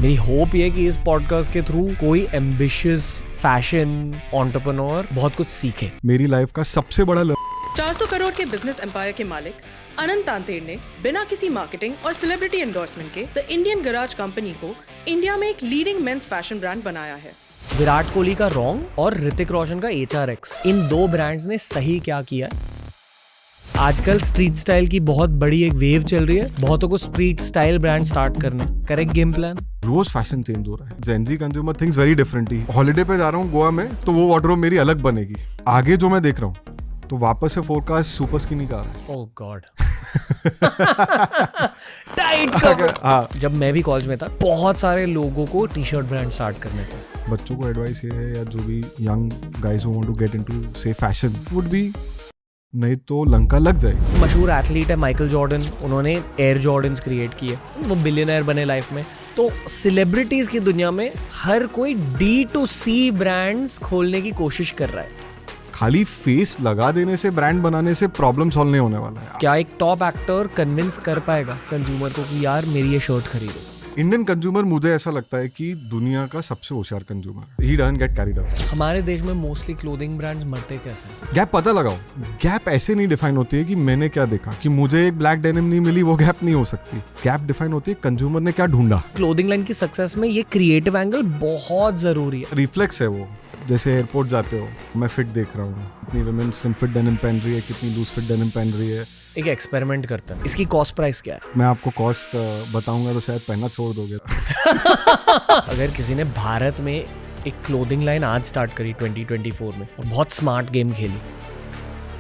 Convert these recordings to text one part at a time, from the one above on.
मेरी होप ये कि इस पॉडकास्ट के थ्रू कोई एम्बिशियस फैशन एंटरप्रेन्योर बहुत कुछ सीखे। मेरी लाइफ का सबसे बड़ा 400 करोड़ के बिजनेस एम्पायर के मालिक अनंत तांतेड़ ने बिना किसी मार्केटिंग और सेलिब्रिटी एंडोर्समेंट के द इंडियन गराज कंपनी को इंडिया में एक लीडिंग मेंस फैशन ब्रांड बनाया है। विराट कोहली का रॉन्ग और ऋतिक रोशन का HRX, इन दो ब्रांड्स ने सही क्या किया है? आजकल स्ट्रीट स्टाइल की बहुत बड़ी एक वेव चल रही है, बहुतों को स्ट्रीट स्टाइल ब्रांड स्टार्ट करने। Correct game plan? रोज फैशन चेंज हो रहा है। Gen Z consumer thinks very differently. Holiday पे जा रहा हूँ गोवा में, तो वो वार्डरोब मेरी अलग बनेगी। आगे जो मैं देख रहा हूँ, तो वापस से फोरकास्ट सुपर स्किनी का आ रहा है। ओह गॉड। Tight cover. हाँ, जब मैं भी कॉलेज में था, बहुत सारे लोगों को टी शर्ट ब्रांड स्टार्ट करने थे। बच्चों को एडवाइस ये है, या जो भी young guys who want to get into से फैशन वुड बी, नहीं तो लंका लग जाए। मशहूर एथलीट है माइकल जॉर्डन, उन्होंने एयर जॉर्डन्स क्रिएट किए, वो बिलियनर बने लाइफ में। तो सेलिब्रिटीज की दुनिया में हर कोई D2C ब्रांड्स खोलने की कोशिश कर रहा है। खाली फेस लगा देने से, ब्रांड बनाने से प्रॉब्लम सॉल्व नहीं होने वाला है। क्या एक टॉप एक्टर कन्विंस कर पाएगा कंज्यूमर को कि यार मेरी ये शर्ट खरीदो? इंडियन कंज्यूमर, मुझे ऐसा लगता है कि दुनिया का सबसे होशियार consumer. He doesn't get carried away. हमारे देश में मोस्टली क्लोथिंग ब्रांड्स मरते कैसे? गैप पता लगाओ। गैप ऐसे नहीं डिफाइन होती है कि मैंने क्या देखा, कि मुझे एक ब्लैक डेनिम नहीं मिली, वो गैप नहीं हो सकती। गैप डिफाइन होती है कंज्यूमर ने क्या ढूंढा। क्लोथिंग लाइन की सक्सेस में ये क्रिएटिव एंगल बहुत जरूरी है। रिफ्लेक्स है वो। जैसे एयरपोर्ट जाते हो, मैं फिट देख रहा हूँ, कितनी वुमेन स्लिम फिट डेनिम पहन रही है, कितनी लूज फिट डेनिम पहन रही है। एक एक्सपेरिमेंट करते हैं। इसकी कॉस्ट प्राइस क्या है? मैं आपको कॉस्ट बताऊंगा तो शायद पहनना छोड़ दोगे। अगर किसी ने भारत में एक क्लोथिंग लाइन आज स्टार्ट करी 2024 में और बहुत स्मार्ट गेम खेली,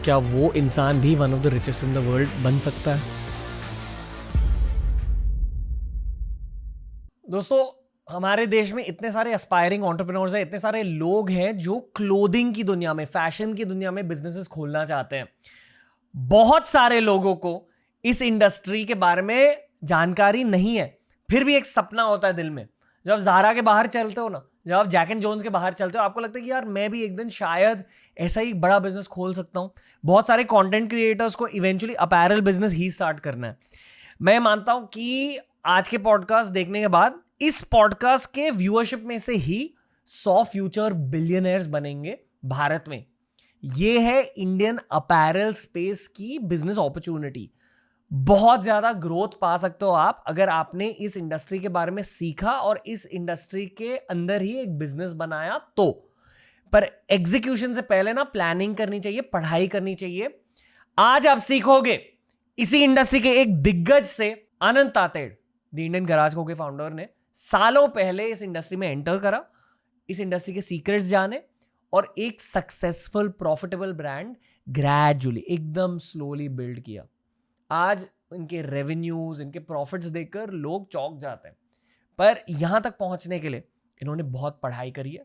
क्या वो इंसान भी one of the richest in the world बन सकता है? दोस्तों, हमारे देश में इतने सारे एस्पायरिंग एंटरप्रेन्योर्स हैं, इतने सारे लोग हैं जो क्लोथिंग की दुनिया में, फैशन की दुनिया में बिजनेसेस खोलना चाहते हैं। बहुत सारे लोगों को इस इंडस्ट्री के बारे में जानकारी नहीं है, फिर भी एक सपना होता है दिल में। जब आप ज़ारा के बाहर चलते हो ना, जब आप जैक एंड जोन्स के बाहर चलते हो, आपको लगता है कि यार मैं भी एक दिन शायद ऐसा ही बड़ा बिजनेस खोल सकता हूँ। बहुत सारे कंटेंट क्रिएटर्स को इवेंचुअली अपैरल बिजनेस ही स्टार्ट करना है। मैं मानता हूँ कि आज के पॉडकास्ट देखने के बाद इस पॉडकास्ट के व्यूअरशिप में से ही 100 फ्यूचर बिलियनर्स बनेंगे भारत में। ये है इंडियन अपैरल स्पेस की बिजनेस अपॉर्चुनिटी। बहुत ज्यादा ग्रोथ पा सकते हो आप अगर आपने इस इंडस्ट्री के बारे में सीखा और इस इंडस्ट्री के अंदर ही एक बिजनेस बनाया तो। पर एग्जीक्यूशन से पहले ना प्लानिंग करनी चाहिए, पढ़ाई करनी चाहिए। आज आप सीखोगे इसी इंडस्ट्री के एक दिग्गज से। अनंत तांतेड़, द इंडियन गराज को के फाउंडर ने सालों पहले इस इंडस्ट्री में एंटर करा, इस इंडस्ट्री के सीक्रेट्स जाने और एक सक्सेसफुल प्रॉफिटेबल ब्रांड ग्रेजुअली एकदम स्लोली बिल्ड किया। आज इनके रेवेन्यूज, इनके प्रॉफिट्स देखकर लोग चौंक जाते हैं। पर यहां तक पहुंचने के लिए इन्होंने बहुत पढ़ाई करी है।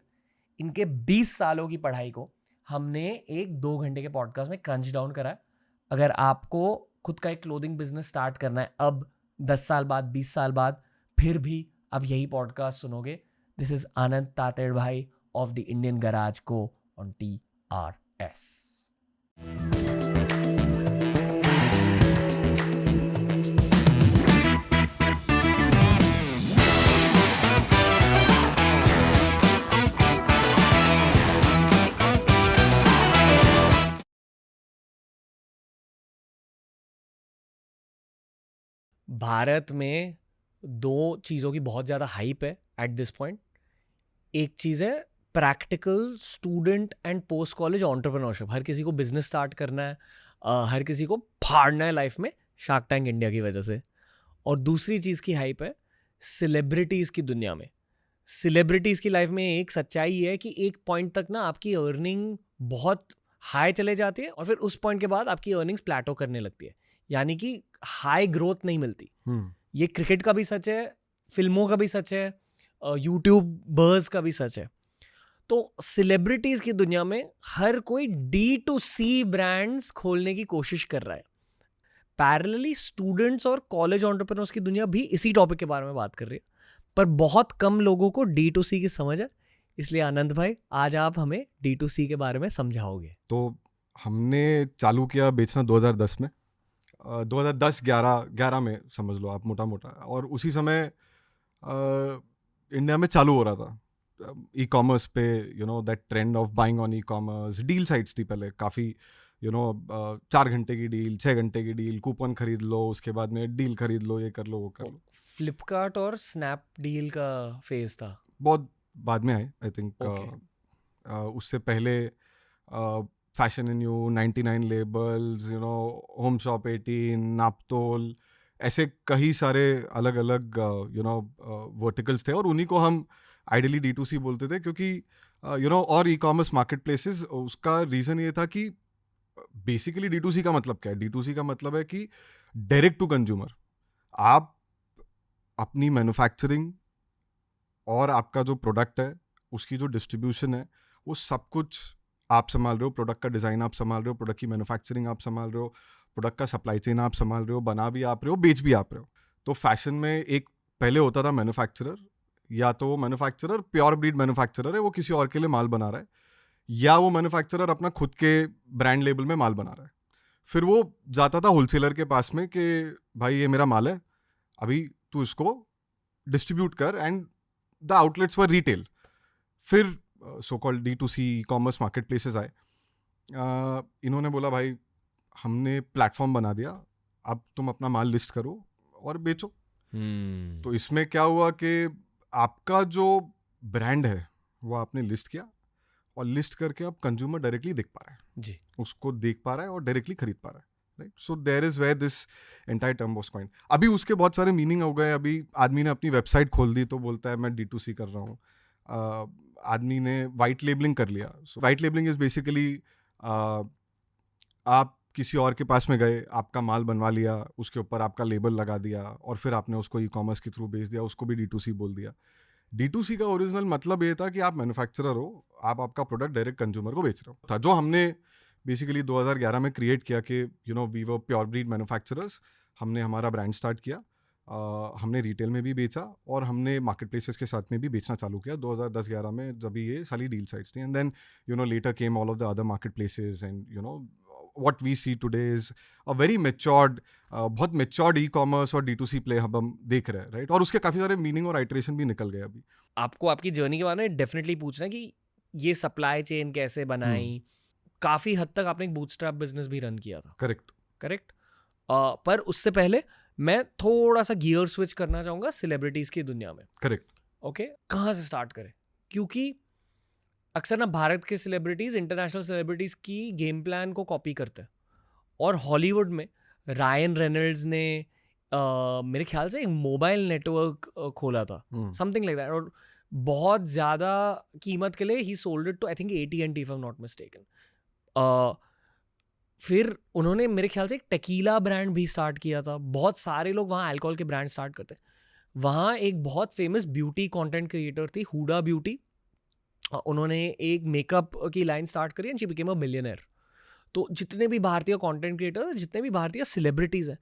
इनके 20 सालों की पढ़ाई को हमने एक 2 घंटे के पॉडकास्ट में क्रंच डाउन करा है। अगर आपको खुद का एक क्लोथिंग बिजनेस स्टार्ट करना है अब 10 साल बाद, 20 साल बाद, फिर भी आप यही पॉडकास्ट सुनोगे। दिस इज अनंत तांतेड़ भाई ऑफ द इंडियन गराज को ऑन TRS। भारत में 2 चीज़ों की बहुत ज़्यादा हाइप है एट दिस पॉइंट। एक चीज़ है practical student and post college entrepreneurship. हर किसी को बिजनेस स्टार्ट करना है, हर किसी को फाड़ना है लाइफ में, शार्क टैंक इंडिया की वजह से। और दूसरी चीज़ की हाइप है सेलिब्रिटीज़ की दुनिया में। सेलिब्रिटीज़ की लाइफ में एक सच्चाई है कि एक पॉइंट तक ना आपकी अर्निंग बहुत हाई चले जाती है और फिर उस पॉइंट के बाद आपकी अर्निंग्स प्लेटो करने लगती है, यानी कि हाई ग्रोथ नहीं मिलती। ये क्रिकेट का भी सच है, फिल्मों का भी सच है, यूट्यूबर्स का भी सच है। तो सेलिब्रिटीज की दुनिया में हर कोई D2C ब्रांड्स खोलने की कोशिश कर रहा है। पैरेलली स्टूडेंट्स और कॉलेज एंटरप्रेन्योर्स की दुनिया भी इसी टॉपिक के बारे में बात कर रही है, पर बहुत कम लोगों को D2C की समझ है। इसलिए आनंद भाई, आज आप हमें D2C के बारे में समझाओगे। तो हमने चालू किया बेचना 2010 में, 2010-11 में समझ लो आप, मोटा मोटा। और उसी समय इंडिया में चालू हो रहा था ई कॉमर्स पे, you know that trend of buying on e commerce. Deal sites थी पहले काफ़ी, यू नो 4 घंटे की डील, 6 घंटे की डील, कूपन खरीद लो, उसके बाद में डील खरीद लो, ये कर लो वो कर लो. फ्लिपकार्ट और स्नैपडील का फेज था. बहुत बाद में आए आई थिंक. Okay. उससे पहले fashion in you, 99 labels, you know home shop 18, नापतोल, ऐसे कई सारे अलग अलग यू नो वर्टिकल्स थे, और उन्हीं को हम आइडियली D2C बोलते थे, क्योंकि यू नो और ई कॉमर्स मार्केट प्लेसेस, उसका रीज़न ये था कि बेसिकली D2C का मतलब क्या है. D2C का मतलब है कि डायरेक्ट टू कंज्यूमर. आप अपनी मैन्युफैक्चरिंग और आपका जो प्रोडक्ट है उसकी जो डिस्ट्रीब्यूशन है वो सब कुछ आप संभाल रहे हो. प्रोडक्ट का डिज़ाइन आप संभाल रहे हो, प्रोडक्ट की मैन्युफैक्चरिंग आप संभाल रहे हो, प्रोडक्ट का सप्लाई चेन आप संभाल रहे हो, बना भी आप रहे हो, बेच भी आप रहे हो. तो फैशन में एक पहले होता था मैन्युफैक्चरर, या तो वो मैन्युफैक्चरर प्योर ब्रीड मैन्युफैक्चरर है, वो किसी और के लिए माल बना रहा है, या वो मैन्युफैक्चरर अपना खुद के ब्रांड लेबल में माल बना रहा है. फिर वो जाता था होलसेलर के पास में कि भाई ये मेरा माल है, अभी तू इसको डिस्ट्रीब्यूट कर, and the outlets were retail. फिर so called D2C commerce market places आए. इन्होंने बोला भाई हमने प्लेटफॉर्म बना दिया, अब तुम अपना माल लिस्ट करो और बेचो. तो इसमें क्या हुआ कि आपका जो ब्रांड है वो आपने लिस्ट किया, और लिस्ट करके अब कंज्यूमर डायरेक्टली देख पा रहा है जी. उसको देख पा रहा है और डायरेक्टली खरीद पा रहा है. Right. So there is where this entire term was coined. अभी उसके बहुत सारे मीनिंग हो गए. अभी आदमी ने अपनी वेबसाइट खोल दी तो बोलता है मैं D2C कर रहा हूँ. आदमी ने वाइट लेबलिंग कर लिया. So white labelling is basically आप किसी और के पास में गए, आपका माल बनवा लिया, उसके ऊपर आपका लेबल लगा दिया, और फिर आपने उसको ई कॉमर्स के थ्रू बेच दिया, उसको भी D2C बोल दिया. D2C का ओरिजिनल मतलब ये था कि आप मैन्युफैक्चरर हो, आप आपका प्रोडक्ट डायरेक्ट कंज्यूमर को बेच रहे हो. था जो हमने बेसिकली 2011 में क्रिएट किया कि you know we were pure breed manufacturers. हमने हमारा ब्रांड स्टार्ट किया, हमने रिटेल में भी बेचा, और हमने मार्केट प्लेसेस के साथ में भी बेचना चालू किया 2010-11 में, जब ये सारी डील साइट्स थी. And then you know later came all of the other market places, and you know what we see today is a very matured, बहुत matured e-commerce और D2C play हम देख रहे हैं. राइट. और उसके काफ़ी सारे मीनिंग और आइटरेशन भी निकल गए. अभी आपको आपकी जर्नी के बारे में डेफिनेटली पूछना है कि ये सप्लाई चेन कैसे बनाई. काफ़ी हद तक आपने एक बूटस्ट्रैप बिजनेस भी रन किया था. करेक्ट. पर उससे पहले मैं थोड़ा सा गियर स्विच करना चाहूँगा सेलिब्रिटीज़ की दुनिया में. करेक्ट. ओके. कहाँ से स्टार्ट करें? क्योंकि अक्सर ना भारत के सेलिब्रिटीज़ इंटरनेशनल सेलिब्रिटीज़ की गेम प्लान को कॉपी करते हैं. और हॉलीवुड में रायन रेनल्ड्स ने मेरे ख्याल से एक मोबाइल नेटवर्क खोला था, समथिंग लाइक दैट, और बहुत ज़्यादा कीमत के लिए ही sold it to I think AT&T if I am not mistaken. फिर उन्होंने मेरे ख्याल से एक टेकीला ब्रांड भी स्टार्ट किया था. बहुत सारे लोग वहाँ अल्कोहल के ब्रांड स्टार्ट करते हैं. वहाँ एक बहुत फेमस ब्यूटी कंटेंट क्रिएटर थी, हुडा ब्यूटी. उन्होंने एक मेकअप की लाइन स्टार्ट करी and she became a millionaire. तो जितने भी भारतीय कंटेंट क्रिएटर, जितने भी भारतीय सेलिब्रिटीज़ हैं,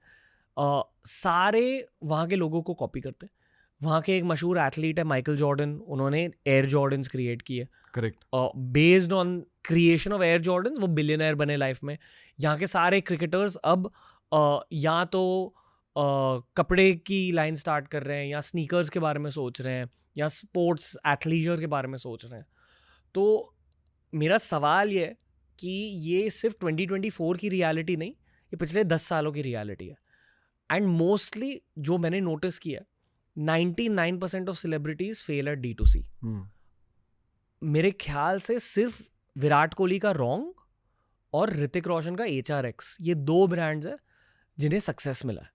सारे वहाँ के लोगों को कॉपी करते हैं. वहाँ के एक मशहूर एथलीट है माइकल जॉर्डन, उन्होंने एयर जॉर्डन्स क्रिएट किए. Correct. Based on creation of air Jordans वो बिलियनर बने लाइफ में. यहाँ के सारे क्रिकेटर्स अब या तो कपड़े की लाइन स्टार्ट कर रहे हैं, या स्नीकर्स के बारे में सोच रहे हैं, या स्पोर्ट्स एथलीजर के बारे में सोच रहे हैं. तो मेरा सवाल ये है कि ये सिर्फ 2024 की रियलिटी नहीं, ये पिछले 10 सालों की रियलिटी है. एंड मोस्टली जो मैंने नोटिस किया, 99% of celebrities fail eight D2C. मेरे ख्याल से सिर्फ विराट कोहली का रॉन्ग और ऋतिक रोशन का HRX, ये 2 ब्रांड्स हैं जिन्हें सक्सेस मिला है,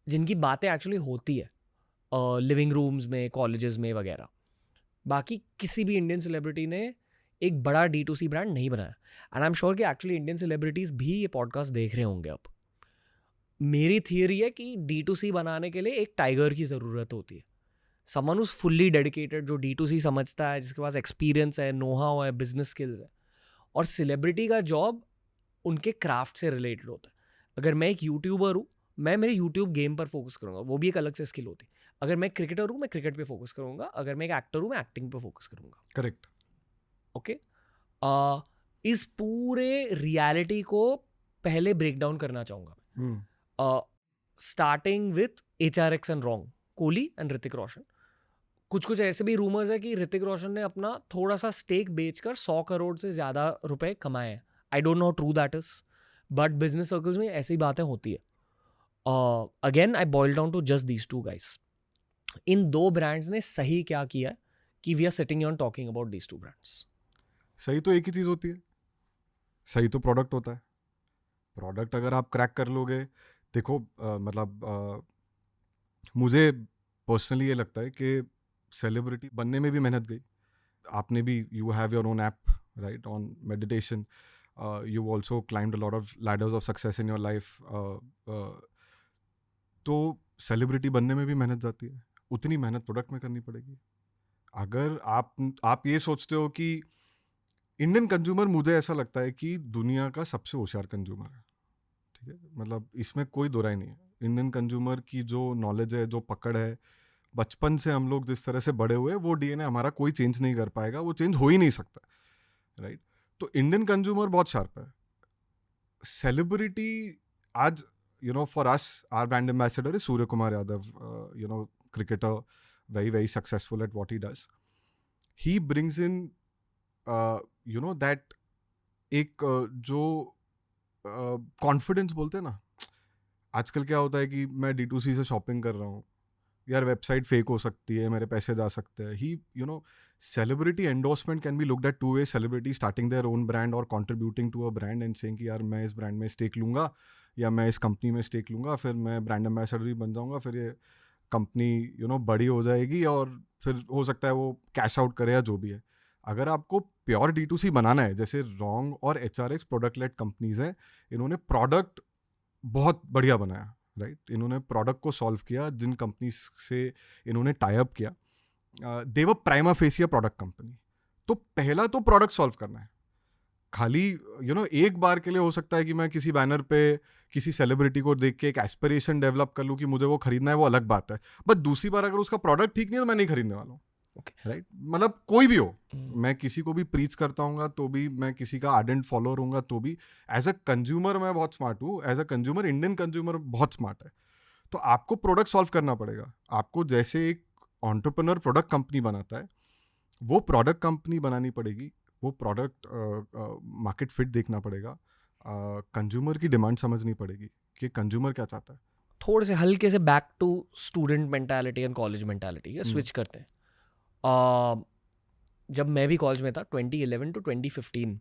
जिनकी बातें एक्चुअली होती है लिविंग रूम्स में, कॉलेजेस में वगैरह. बाकी किसी भी इंडियन सेलिब्रिटी ने एक बड़ा D2C ब्रांड नहीं बनाया. एंड आई एम श्योर कि एक्चुअली इंडियन सेलिब्रिटीज़ भी ये पॉडकास्ट देख रहे होंगे. अब मेरी थियरी है कि D2C बनाने के लिए एक टाइगर की ज़रूरत होती है. समवन हुज फुल्ली डेडिकेटेड, जो D2C समझता है, जिसके पास एक्सपीरियंस है, नो हाउ है, बिजनेस स्किल्स है. और सेलिब्रिटी का जॉब उनके क्राफ्ट से रिलेटेड होता है. अगर मैं एक यूट्यूबर हूँ, मैं मेरे यूट्यूब गेम पर फोकस करूँगा, वो भी एक अलग से स्किल होती है. अगर मैं क्रिकेटर हूँ, मैं क्रिकेट पे फोकस करूँगा. अगर मैं एक एक्टर हूँ, मैं एक्टिंग पे फोकस करूँगा. करेक्ट. ओके. इस पूरे रियलिटी को पहले ब्रेक डाउन करना चाहूँगा, स्टार्टिंग विथ HRX एंड रॉन्ग, कोहली एंड ऋतिक रोशन. कुछ ऐसे भी रूमर्स है कि ऋतिक रोशन ने अपना थोड़ा सा स्टेक बेचकर 100 करोड़ से ज़्यादा रुपए कमाए हैं. I don't know true that is, but business circles में ऐसी बातें होती है. Again I boil down to just these two guys. इन दो ब्रांड्स ने सही क्या किया है कि we are sitting on talking about these two brands? सही तो एक ही चीज़ होती है, सही तो प्रोडक्ट होता है. प्रोडक्ट अगर आप क्रैक कर लोगे, देखो मुझे पर्सनली ये लगता है कि सेलिब्रिटी बनने में भी मेहनत गई. आपने भी, you have your own app right on meditation, you also climbed a lot of ladders of success in your life. तो सेलिब्रिटी बनने में भी मेहनत जाती है, उतनी मेहनत प्रोडक्ट में करनी पड़ेगी. अगर आप ये सोचते हो कि इंडियन कंज्यूमर, मुझे ऐसा लगता है कि दुनिया का सबसे होशियार कंज्यूमर है. ठीक है, मतलब इसमें कोई दो राय नहीं है. इंडियन कंज्यूमर की जो नॉलेज है, जो पकड़ है, बचपन से हम लोग जिस तरह से बड़े हुए, वो डीएनए हमारा कोई चेंज नहीं कर पाएगा, वो चेंज हो ही नहीं सकता. राइट. तो इंडियन कंज्यूमर बहुत शार्प है. सेलिब्रिटी आज, for us, our brand ambassador is Surya Kumar Yadav, cricketer, very very successful at what he does. He brings in that एक जो कॉन्फिडेंस बोलते हैं ना. आजकल क्या होता है कि मैं D2C से शॉपिंग कर रहा हूँ, यार वेबसाइट फेक हो सकती है, मेरे पैसे जा सकते हैं. Celebrity endorsement can be looked at two way. Celebrity starting their own brand और contributing to a brand and saying कि यार मैं इस ब्रांड में स्टेक लूंगा, या मैं इस कंपनी में स्टेक लूंगा, फिर मैं ब्रांड एम्बेसडर भी बन जाऊंगा, फिर ये कंपनी बड़ी हो जाएगी, और फिर हो सकता है वो कैश आउट करे या जो भी है. अगर आपको प्योर D2C बनाना है, जैसे रॉन्ग और HRX प्रोडक्ट लेड कंपनीज हैं, इन्होंने प्रोडक्ट बहुत बढ़िया बनाया. राइट. इन्होंने प्रोडक्ट को सॉल्व किया. जिन कंपनीज से इन्होंने टाई अप किया, दे वर प्राइमा फेसी प्रोडक्ट कंपनी. तो पहला तो प्रोडक्ट सॉल्व करना है. खाली एक बार के लिए हो सकता है कि मैं किसी बैनर पे किसी सेलिब्रिटी को देख के एक एस्पिरेशन डेवलप कर लूँ कि मुझे वो खरीदना है, वो अलग बात है. बट दूसरी बार अगर उसका प्रोडक्ट ठीक नहीं है तो मैं नहीं खरीदने वाला हूँ. राइट. मतलब कोई भी हो, मैं किसी को भी प्रीच करता हूँ तो भी, मैं किसी का आर्डेंट फॉलोअर हूँ तो भी, एज अ कंज्यूमर मैं बहुत स्मार्ट हूँ. As a consumer, Indian consumer बहुत स्मार्ट है. तो आपको प्रोडक्ट सॉल्व करना पड़ेगा. आपको जैसे एक एंटरप्रेन्योर प्रोडक्ट कंपनी बनाता है, वो प्रोडक्ट कंपनी बनानी पड़ेगी. वो प्रोडक्ट मार्केट फिट देखना पड़ेगा. कंज्यूमर की डिमांड समझनी पड़ेगी कि कंज्यूमर क्या चाहता है. थोड़े से हल्के से back to student mentality and college mentality switch करते हैं. जब मैं भी कॉलेज में था 2011 टू 2015,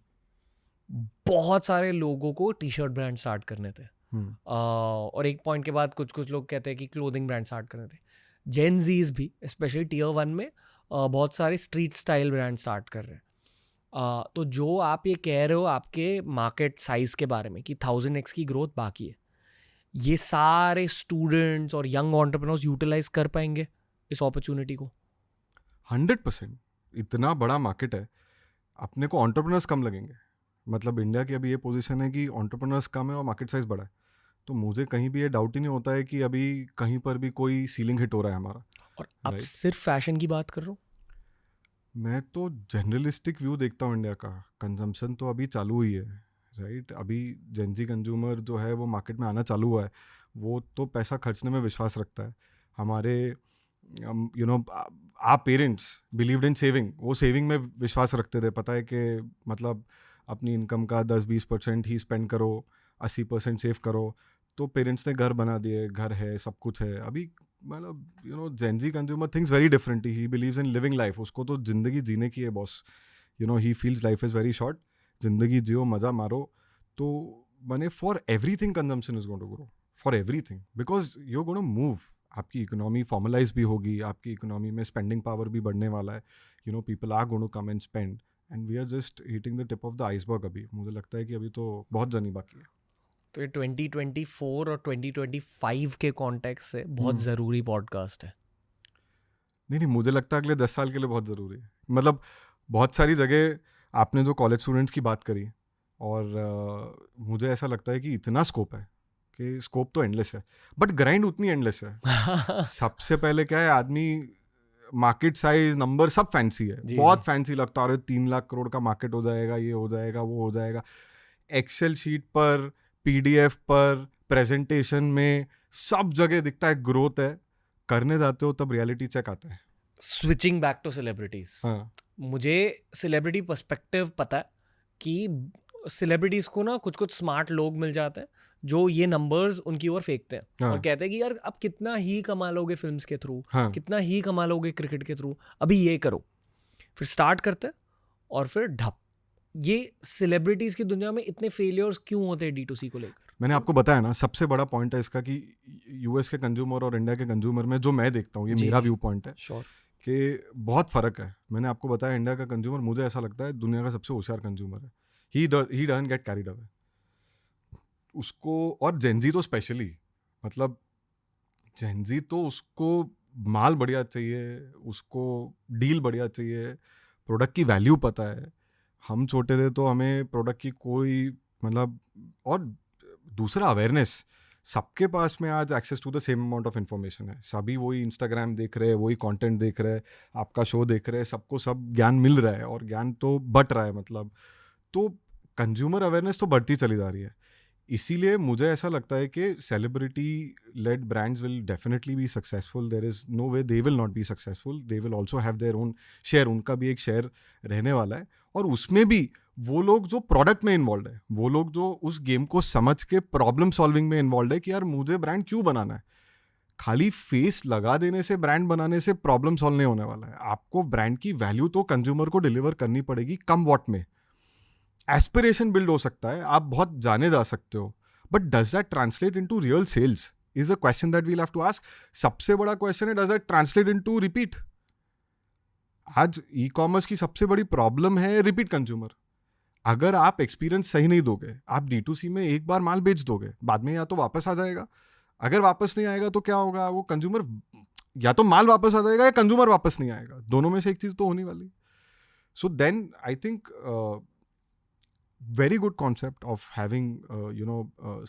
बहुत सारे लोगों को टी शर्ट ब्रांड स्टार्ट करने थे. और एक पॉइंट के बाद कुछ लोग कहते हैं कि क्लोथिंग ब्रांड स्टार्ट करने थे. जेन जीज भी स्पेशली Tier 1 में बहुत सारे स्ट्रीट स्टाइल ब्रांड स्टार्ट कर रहे हैं. तो जो आप ये कह रहे हो आपके मार्केट साइज के बारे में कि 1000x की ग्रोथ बाकी है, ये सारे स्टूडेंट्स और यंग एंटरप्रेन्योर्स यूटिलाइज कर पाएंगे इस अपॉर्चुनिटी को? 100%. इतना बड़ा मार्केट है, अपने को एंटरप्रेन्योर्स कम लगेंगे. मतलब इंडिया की अभी ये पोजीशन है कि एंटरप्रेन्योर्स कम है और मार्केट साइज बड़ा है. तो मुझे कहीं भी ये डाउट ही नहीं होता है कि अभी कहीं पर भी कोई सीलिंग हिट हो रहा है हमारा. और आप सिर्फ फैशन की बात कर रहे हो? मैं तो जनरलिस्टिक व्यू देखता हूँ इंडिया का. कंजम्पशन तो अभी चालू हुई है. राइट. अभी जेनजी कंज्यूमर जो है वो मार्केट में आना चालू हुआ है. वो तो पैसा खर्चने में विश्वास रखता है. हमारे आप पेरेंट्स बिलीव्ड इन सेविंग, वो सेविंग में विश्वास रखते थे. पता है कि मतलब अपनी इनकम का 10-20% ही स्पेंड करो, 80% सेव करो. तो पेरेंट्स ने घर बना दिए, घर है, सब कुछ है. अभी मतलब gen z consumer thinks very differently. He believes in living life. उसको तो जिंदगी जीने की है boss. He feels life is very short. जिंदगी जियो, मज़ा मारो. तो मैंने for everything consumption is going to grow, for everything, because you are going to move. आपकी इकोनॉमी फॉर्मलाइज भी होगी, आपकी इकोनॉमी में स्पेंडिंग पावर भी बढ़ने वाला है. People are going to come and spend, and we are just hitting the tip of the iceberg. अभी मुझे लगता है कि अभी तो बहुत जर्नी बाकी है. तो ये 2024 और 2025 के कॉन्टेक्स्ट से बहुत ज़रूरी पॉडकास्ट है. नहीं, मुझे लगता है अगले 10 साल के लिए बहुत ज़रूरी है. मतलब बहुत सारी जगह आपने जो कॉलेज स्टूडेंट्स की बात करी, और मुझे ऐसा लगता है कि इतना स्कोप है कि स्कोप तो एंडलेस है, बट ग्राइंड उतनी एंडलेस है. सबसे पहले क्या है, आदमी मार्केट साइज नंबर सब फैंसी है. बहुत फैंसी लगता है. 3 लाख करोड़ का मार्केट हो जाएगा, ये हो जाएगा, वो हो जाएगा. एक्सेल शीट पर, PDF पर, प्रेजेंटेशन में, सब जगह दिखता है ग्रोथ है. करने जाते हो तब रियलिटी चेक आता है. स्विचिंग बैक टू सेलिब्रिटीज, हाँ मुझे सेलिब्रिटी पर्सपेक्टिव पता है कि सेलिब्रिटीज को ना कुछ कुछ स्मार्ट लोग मिल जाते हैं जो ये नंबर्स उनकी ओर फेंकते हैं हाँ। और कहते हैं कि यार अब कितना ही कमा लोगे फिल्म्स के थ्रू, हाँ कितना ही कमा लोगे क्रिकेट के थ्रू, अभी ये करो, फिर स्टार्ट करते हैं और फिर ढप। ये सेलिब्रिटीज की दुनिया में इतने फेलियर्स क्यों होते हैं D2C को लेकर? मैंने आपको बताया ना, सबसे बड़ा पॉइंट है इसका कि यूएस के कंज्यूमर और इंडिया के कंज्यूमर में जो मैं देखता हूँ, ये जी, मेरा जी। व्यू पॉइंट है श्योर। कि बहुत फ़र्क है। मैंने आपको बताया इंडिया का कंज्यूमर मुझे ऐसा लगता है दुनिया का सबसे होशियार कंज्यूमर है। He doesn't get carried away उसको। और जेनजी तो स्पेशली, मतलब जेनजी तो उसको माल बढ़िया चाहिए, उसको डील बढ़िया चाहिए, प्रोडक्ट की वैल्यू पता है। हम छोटे थे तो हमें प्रोडक्ट की कोई मतलब, और दूसरा अवेयरनेस, सबके पास में आज access to the same amount of information है। सभी वही इंस्टाग्राम देख रहे हैं, वही कंटेंट देख रहे हैं, आपका शो देख रहे हैं, सबको सब ज्ञान मिल रहा है और ज्ञान तो बट रहा है मतलब। तो कंज्यूमर अवेयरनेस तो बढ़ती चली जा रही है। इसीलिए मुझे ऐसा लगता है कि celebrity led brands will definitely be successful. There is no way they will not be successful. They will also have their own share, उनका भी एक शेयर रहने वाला है। और उसमें भी वो लोग जो प्रोडक्ट में इन्वॉल्व है, वो लोग जो उस गेम को समझ के प्रॉब्लम सॉल्विंग में इन्वॉल्व है कि यार मुझे ब्रांड क्यों बनाना है। खाली फेस लगा देने से, ब्रांड बनाने से प्रॉब्लम सॉल्व नहीं होने वाला है। आपको ब्रांड की वैल्यू तो कंज्यूमर को डिलीवर करनी पड़ेगी come what may. Aspiration build हो सकता है, आप बहुत जाने जा सकते हो, but does that translate into real sales is a question that we'll have to ask. सबसे बड़ा क्वेश्चन है, does that translate into repeat. आज ई कॉमर्स की सबसे बड़ी प्रॉब्लम है रिपीट कंज्यूमर। अगर आप एक्सपीरियंस सही नहीं दोगे, आप D2C में एक बार माल बेच दोगे, बाद में या तो वापस आ जाएगा। अगर वापस नहीं आएगा तो क्या होगा, वो कंज्यूमर, या तो माल वापस आ जाएगा या कंज्यूमर वापस नहीं आएगा, दोनों में से एक चीज तो होने वाली। So then I think very good concept of having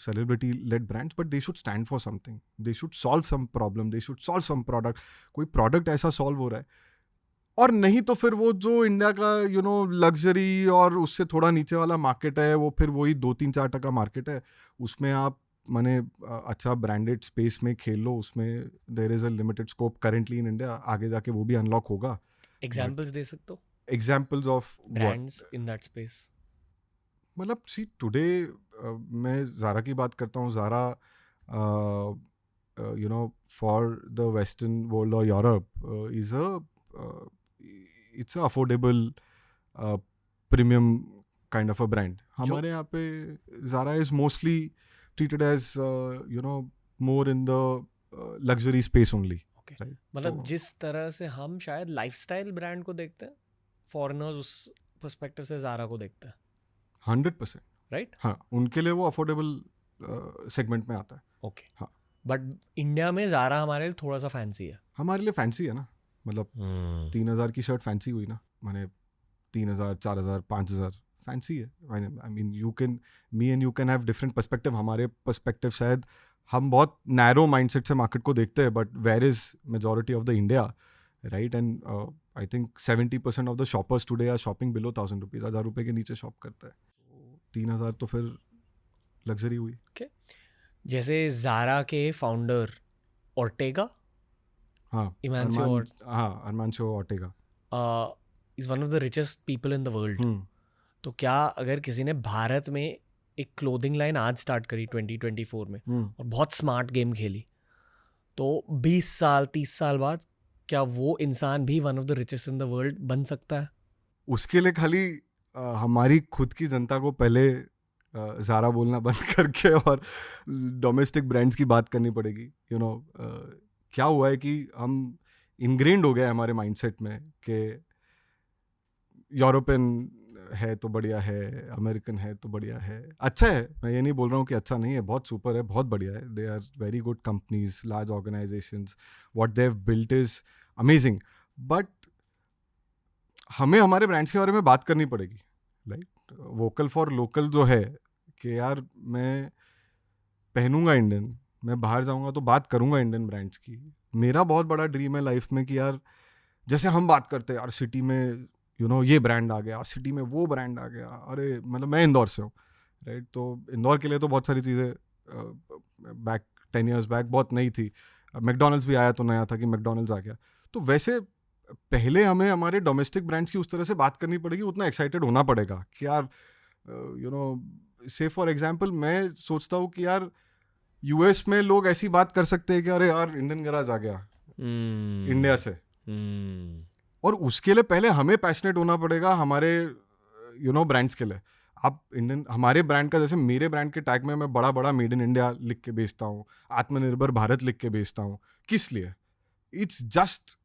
celebrity led brands, but they should stand for something. They should solve some problem, they should solve some product. कोई product ऐसा solve हो रहा है, और नहीं तो फिर वो जो इंडिया का लग्जरी और उससे थोड़ा नीचे वाला मार्केट है, वो फिर वही 2-3-4% मार्केट है, उसमें आप माने अच्छा ब्रांडेड स्पेस में खेल लो। उसमें there is a limited scope currently in India, आगे जाके वो भी अनलॉक होगा। एग्जांपल्स दे सकते हो examples of brands in that space? मतलब सी टुडे मैं ज़ारा की बात करता हूँ। Zara for the western world और Europe is its affordable premium kind of a brand. हमारे यहाँ पे Zara is mostly treated as more in the luxury space only. मतलब जिस तरह से हम शायद लाइफस्टाइल ब्रांड को देखते हैं, फॉरेनर्स उस पर्सपेक्टिव से ज़ारा को देखते हैं। 100% राइट। हाँ, उनके लिए वो अफोर्डेबल सेगमेंट में आता है। ओके। हाँ, बट इंडिया में ज़ारा हमारे लिए थोड़ा सा फैंसी है। हमारे लिए फैंसी है ना, मतलब 3,000 की शर्ट फैंसी हुई ना, माने 3,000, 4,000, 5,000 फैंसी है। I mean you can, me and you can have different perspective. हमारे पर्सपेक्टिव शायद हम बहुत नैरो माइंडसेट से मार्केट को देखते हैं, but where is majority of the India, right? And I think 70% of the shoppers today are shopping below 1,000 rupees, 1,000 रुपये के नीचे शॉप करता है। 3,000 तो फिर लग्जरी हुई। okay. जैसे ज़ारा के फाउंडर ऑर्टेगा, हाँ, Amancio Ortega is one of the richest people in the world. तो क्या अगर किसी ने भारत में एक क्लोथिंग लाइन आज स्टार्ट करी 2024 में और बहुत स्मार्ट गेम खेली, तो 20 साल 30 साल बाद क्या वो इंसान भी one of the richest in the world बन सकता है? उसके लिए खाली हमारी खुद की जनता को पहले ज़ारा बोलना बंद करके और डोमेस्टिक ब्रांड्स की बात करनी पड़ेगी। क्या हुआ है कि हम इनग्रेन्ड हो गए हमारे माइंडसेट में कि यूरोपियन है तो बढ़िया है, अमेरिकन है तो बढ़िया है। अच्छा है, मैं ये नहीं बोल रहा हूँ कि अच्छा नहीं है, बहुत सुपर है, बहुत बढ़िया है। They are very good companies, large organizations, what they have built is amazing. But हमें हमारे ब्रांड्स के बारे में बात करनी पड़ेगी, राइट? वोकल फॉर लोकल जो है कि यार मैं पहनूंगा इंडियन, मैं बाहर जाऊंगा तो बात करूंगा इंडियन ब्रांड्स की। मेरा बहुत बड़ा ड्रीम है लाइफ में कि यार जैसे हम बात करते हैं यार सिटी में ये ब्रांड आ गया, सिटी में वो ब्रांड आ गया। अरे मतलब मैं इंदौर से हूँ, राइट? तो इंदौर के लिए तो बहुत सारी चीज़ें बैक 10 years बैक बहुत नई थी। मैकडॉनल्ड्स भी आया तो नया था कि मैकडॉनल्ड्स आ गया। तो वैसे पहले हमें हमारे डोमेस्टिक ब्रांड्स की उस तरह से बात करनी पड़ेगी, उतना एक्साइटेड होना पड़ेगा कि यार यू नो से फॉर एग्जांपल मैं सोचता हूँ कि यार यूएस में लोग ऐसी बात कर सकते हैं कि अरे यार इंडियन गैराज आ गया इंडिया से, और उसके लिए पहले हमें पैशनेट होना पड़ेगा हमारे ब्रांड्स के लिए। आप इंडियन हमारे ब्रांड का, जैसे मेरे ब्रांड के टैग में मैं बड़ा बड़ा मेड इन इंडिया लिख के बेचता हूँ, आत्मनिर्भर भारत लिख के बेचता हूँ। किस लिए? इट्स जस्ट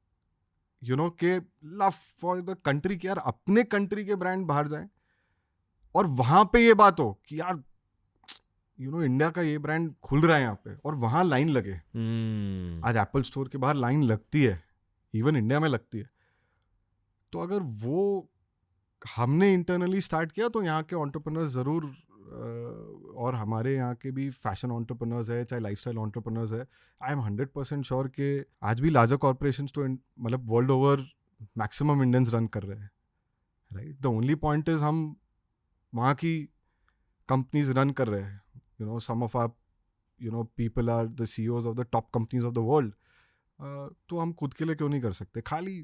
के लव फॉर द कंट्री, कि यार अपने कंट्री के ब्रांड बाहर जाएं और वहां पे ये बात हो कि यार इंडिया का ये ब्रांड खुल रहा है यहाँ पे, और वहां लाइन लगे। आज एप्पल स्टोर के बाहर लाइन लगती है, इवन इंडिया में लगती है। तो अगर वो हमने इंटरनली स्टार्ट किया तो यहाँ के एंटरप्रेन्योर्स ज़रूर, और हमारे यहाँ के भी फैशन एंटरप्रेन्योर्स है, चाहे लाइफस्टाइल एंटरप्रेन्योर्स है, आई एम 100% श्योर कि आज भी लार्जर कॉर्पोरेशंस तो मतलब world over maximum Indians run कर रहे हैं, right. The only point is हम वहाँ की कंपनीज रन कर रहे हैं। Some of our people are the CEOs of the top companies of the world. तो हम खुद के लिए क्यों नहीं कर सकते खाली?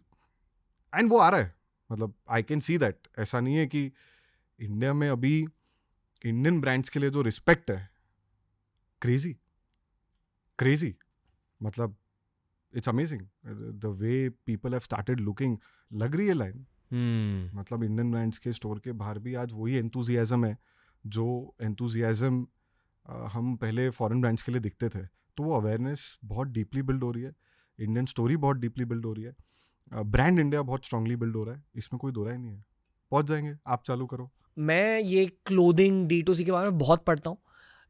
एंड वो आ रहा है, मतलब आई कैन सी दैट। ऐसा नहीं है कि इंडिया में अभी इंडियन ब्रांड्स के लिए जो रिस्पेक्ट है, क्रेजी, मतलब it's amazing the way people have started looking. लग रही है लाइन, मतलब इंडियन ब्रांड्स के स्टोर के बाहर भी आज वही एंथुजियाज्म है जो एंथुजियाज्म हम पहले फॉरेन ब्रांड्स के लिए दिखते थे। तो वो अवेयरनेस बहुत डीपली बिल्ड हो रही है, इंडियन स्टोरी बहुत डीपली बिल्ड हो रही है, ब्रांड इंडिया बहुत स्ट्रांगली बिल्ड हो रहा है, इसमें कोई दो राय नहीं है। पहुंच जाएंगे, आप चालू करो। मैं ये क्लोथिंग D2C के बारे में बहुत पढ़ता हूँ।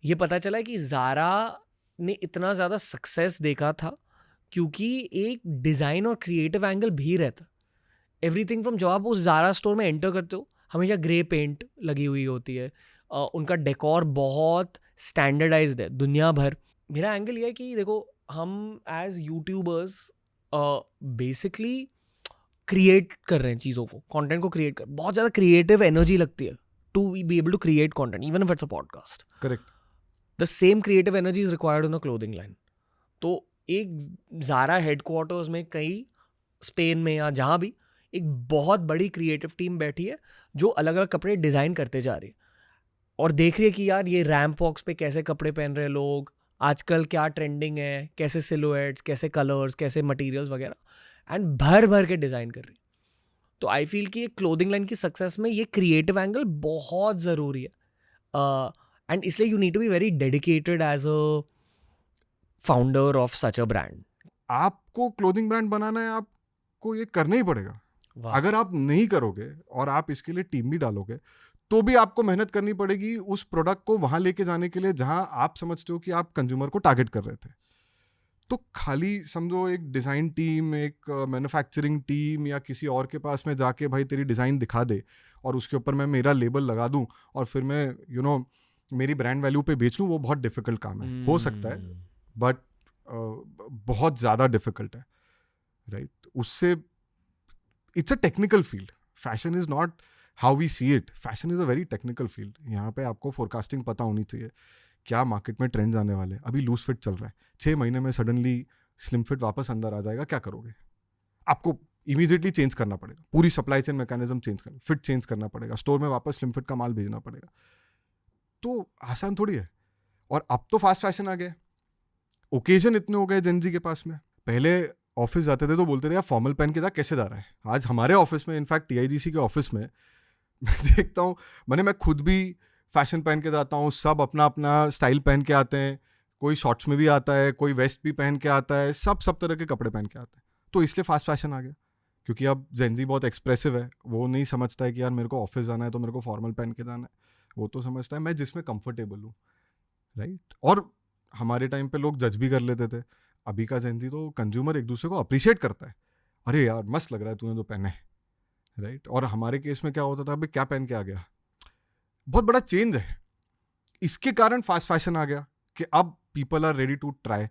ये पता चला है कि ज़ारा ने इतना ज़्यादा सक्सेस देखा था क्योंकि एक डिज़ाइन और क्रिएटिव एंगल भी रहता। एवरीथिंग फ्रॉम, जब आप उस ज़ारा स्टोर में एंटर करते हो हमेशा ग्रे पेंट लगी हुई होती है, उनका डेकोर बहुत स्टैंडर्डाइज्ड है दुनिया भर। मेरा एंगल ये है कि देखो, हम एज यूट्यूबर्स बेसिकली क्रिएट कर रहे हैं चीज़ों को, कंटेंट को क्रिएट कर, बहुत ज़्यादा क्रिएटिव एनर्जी लगती है to be able to create content even if it's a podcast. Correct. The same creative energy is required in a clothing line. तो एक ज़ारा हेडक्वार्टर्स में कहीं स्पेन में या जहाँ भी एक बहुत बड़ी क्रिएटिव टीम बैठी है जो अलग अलग कपड़े डिज़ाइन करते जा रही है और देख रही है कि यार ये रैम्प वॉक्स पे कैसे कपड़े पहन रहे हैं लोग, आजकल क्या ट्रेंडिंग है, कैसे सिलुएट्स, कैसे कलर्स, कैसे मटेरियल्स वगैरह, एंड भर भर के डिज़ाइन कर रही। तो आई फील कि क्लोथिंग लाइन की सक्सेस में ये क्रिएटिव एंगल बहुत ज़रूरी है, एंड इसलिए you need to be very dedicated as a founder of such a brand. आपको क्लोथिंग ब्रांड बनाना है, आपको ये करना ही पड़ेगा। अगर आप नहीं करोगे और आप इसके लिए टीम भी डालोगे तो भी आपको मेहनत करनी पड़ेगी उस प्रोडक्ट को वहां लेके जाने के लिए जहां आप समझते हो कि आप कंज्यूमर को टारगेट कर रहे थे। तो खाली समझो एक डिज़ाइन टीम, एक मैन्युफैक्चरिंग टीम या किसी और के पास में जाके भाई तेरी डिज़ाइन दिखा दे और उसके ऊपर मैं मेरा लेबल लगा दूं और फिर मैं मेरी ब्रांड वैल्यू पे बेच लूं, वो बहुत डिफिकल्ट काम है। हो सकता है बट बहुत ज़्यादा डिफिकल्ट है, राइट। उससे it's a technical field. Fashion is not how we see it, fashion is a very technical field. यहाँ पे आपको फोरकास्टिंग पता होनी चाहिए, क्या मार्केट में ट्रेंड्स आने वाले हैं। अभी लूज फिट चल रहा है, 6 महीने में सडनली स्लिम फिट वापस अंदर आ जाएगा, क्या करोगे? आपको इमीडिएटली चेंज करना पड़ेगा, पूरी सप्लाई चेन मैकेनिज्म चेंज करना, फिट चेंज करना पड़ेगा, स्टोर में वापस स्लिम फिट का माल भेजना पड़ेगा। तो आसान थोड़ी है। और अब तो फास्ट फैशन आ गया, ओकेजन इतने हो गए जेनजी के पास में। पहले ऑफिस जाते थे तो बोलते थे यार फॉर्मल पहन के जा, कैसे जा रहा है। आज हमारे ऑफिस में, इनफैक्ट TIGC के ऑफिस में मैं देखता हूँ, मैं खुद भी फैशन पहन के जाता हूँ, सब अपना अपना स्टाइल पहन के आते हैं, कोई शॉर्ट्स में भी आता है, कोई वेस्ट भी पहन के आता है, सब तरह के कपड़े पहन के आते हैं। तो इसलिए फास्ट फैशन आ गया, क्योंकि अब जेनजी बहुत एक्सप्रेसिव है। वो नहीं समझता है कि यार मेरे को ऑफिस जाना है तो मेरे को फॉर्मल पहन के जाना है। वो तो समझता है मैं जिसमें कंफर्टेबल हूँ, राइट। और हमारे टाइम पे लोग जज भी कर लेते थे। अभी का जेनजी तो कंज्यूमर एक दूसरे को अप्रिशिएट करता है, अरे यार मस्त लग रहा है तूने जो पहने, राइट। और हमारे केस में क्या होता था, अभी क्या पहन के आ गया। बहुत बड़ा चेंज है। इसके कारण फास्ट फैशन आ गया कि अब people are ready to try.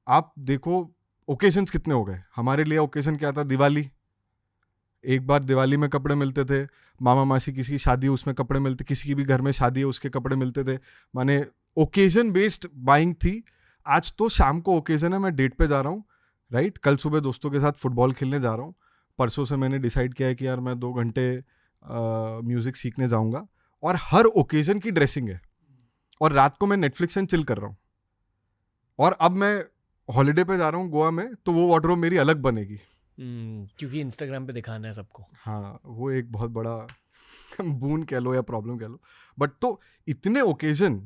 आप देखो ओकेजन्स कितने हो गए। हमारे लिए ओकेजन क्या था, दिवाली। एक बार दिवाली में कपड़े मिलते थे, मामा मासी किसी की शादी उसमें कपड़े मिलते, किसी की भी घर में शादी है उसके कपड़े मिलते थे। माने ओकेजन बेस्ड बाइंग थी। आज तो शाम को ओकेजन है, मैं डेट पे जा रहा हूँ, राइट? कल सुबह दोस्तों के साथ फुटबॉल खेलने जा रहा हूँ, परसों से मैंने डिसाइड किया है कि यार मैं 2 घंटे म्यूज़िक सीखने जाऊँगा, और हर ओकेजन की ड्रेसिंग है, और रात को मैं नेटफ्लिक्स एंड चिल कर रहा हूँ, और अब मैं हॉलीडे पे जा रहा हूँ गोवा में, तो वो वार्डरोब मेरी अलग बनेगी। क्योंकि इंस्टाग्राम पे दिखाना है सबको। हाँ, वो एक बहुत बड़ा बून कह लो या प्रॉब्लम कह लो, बट तो इतने ओकेजन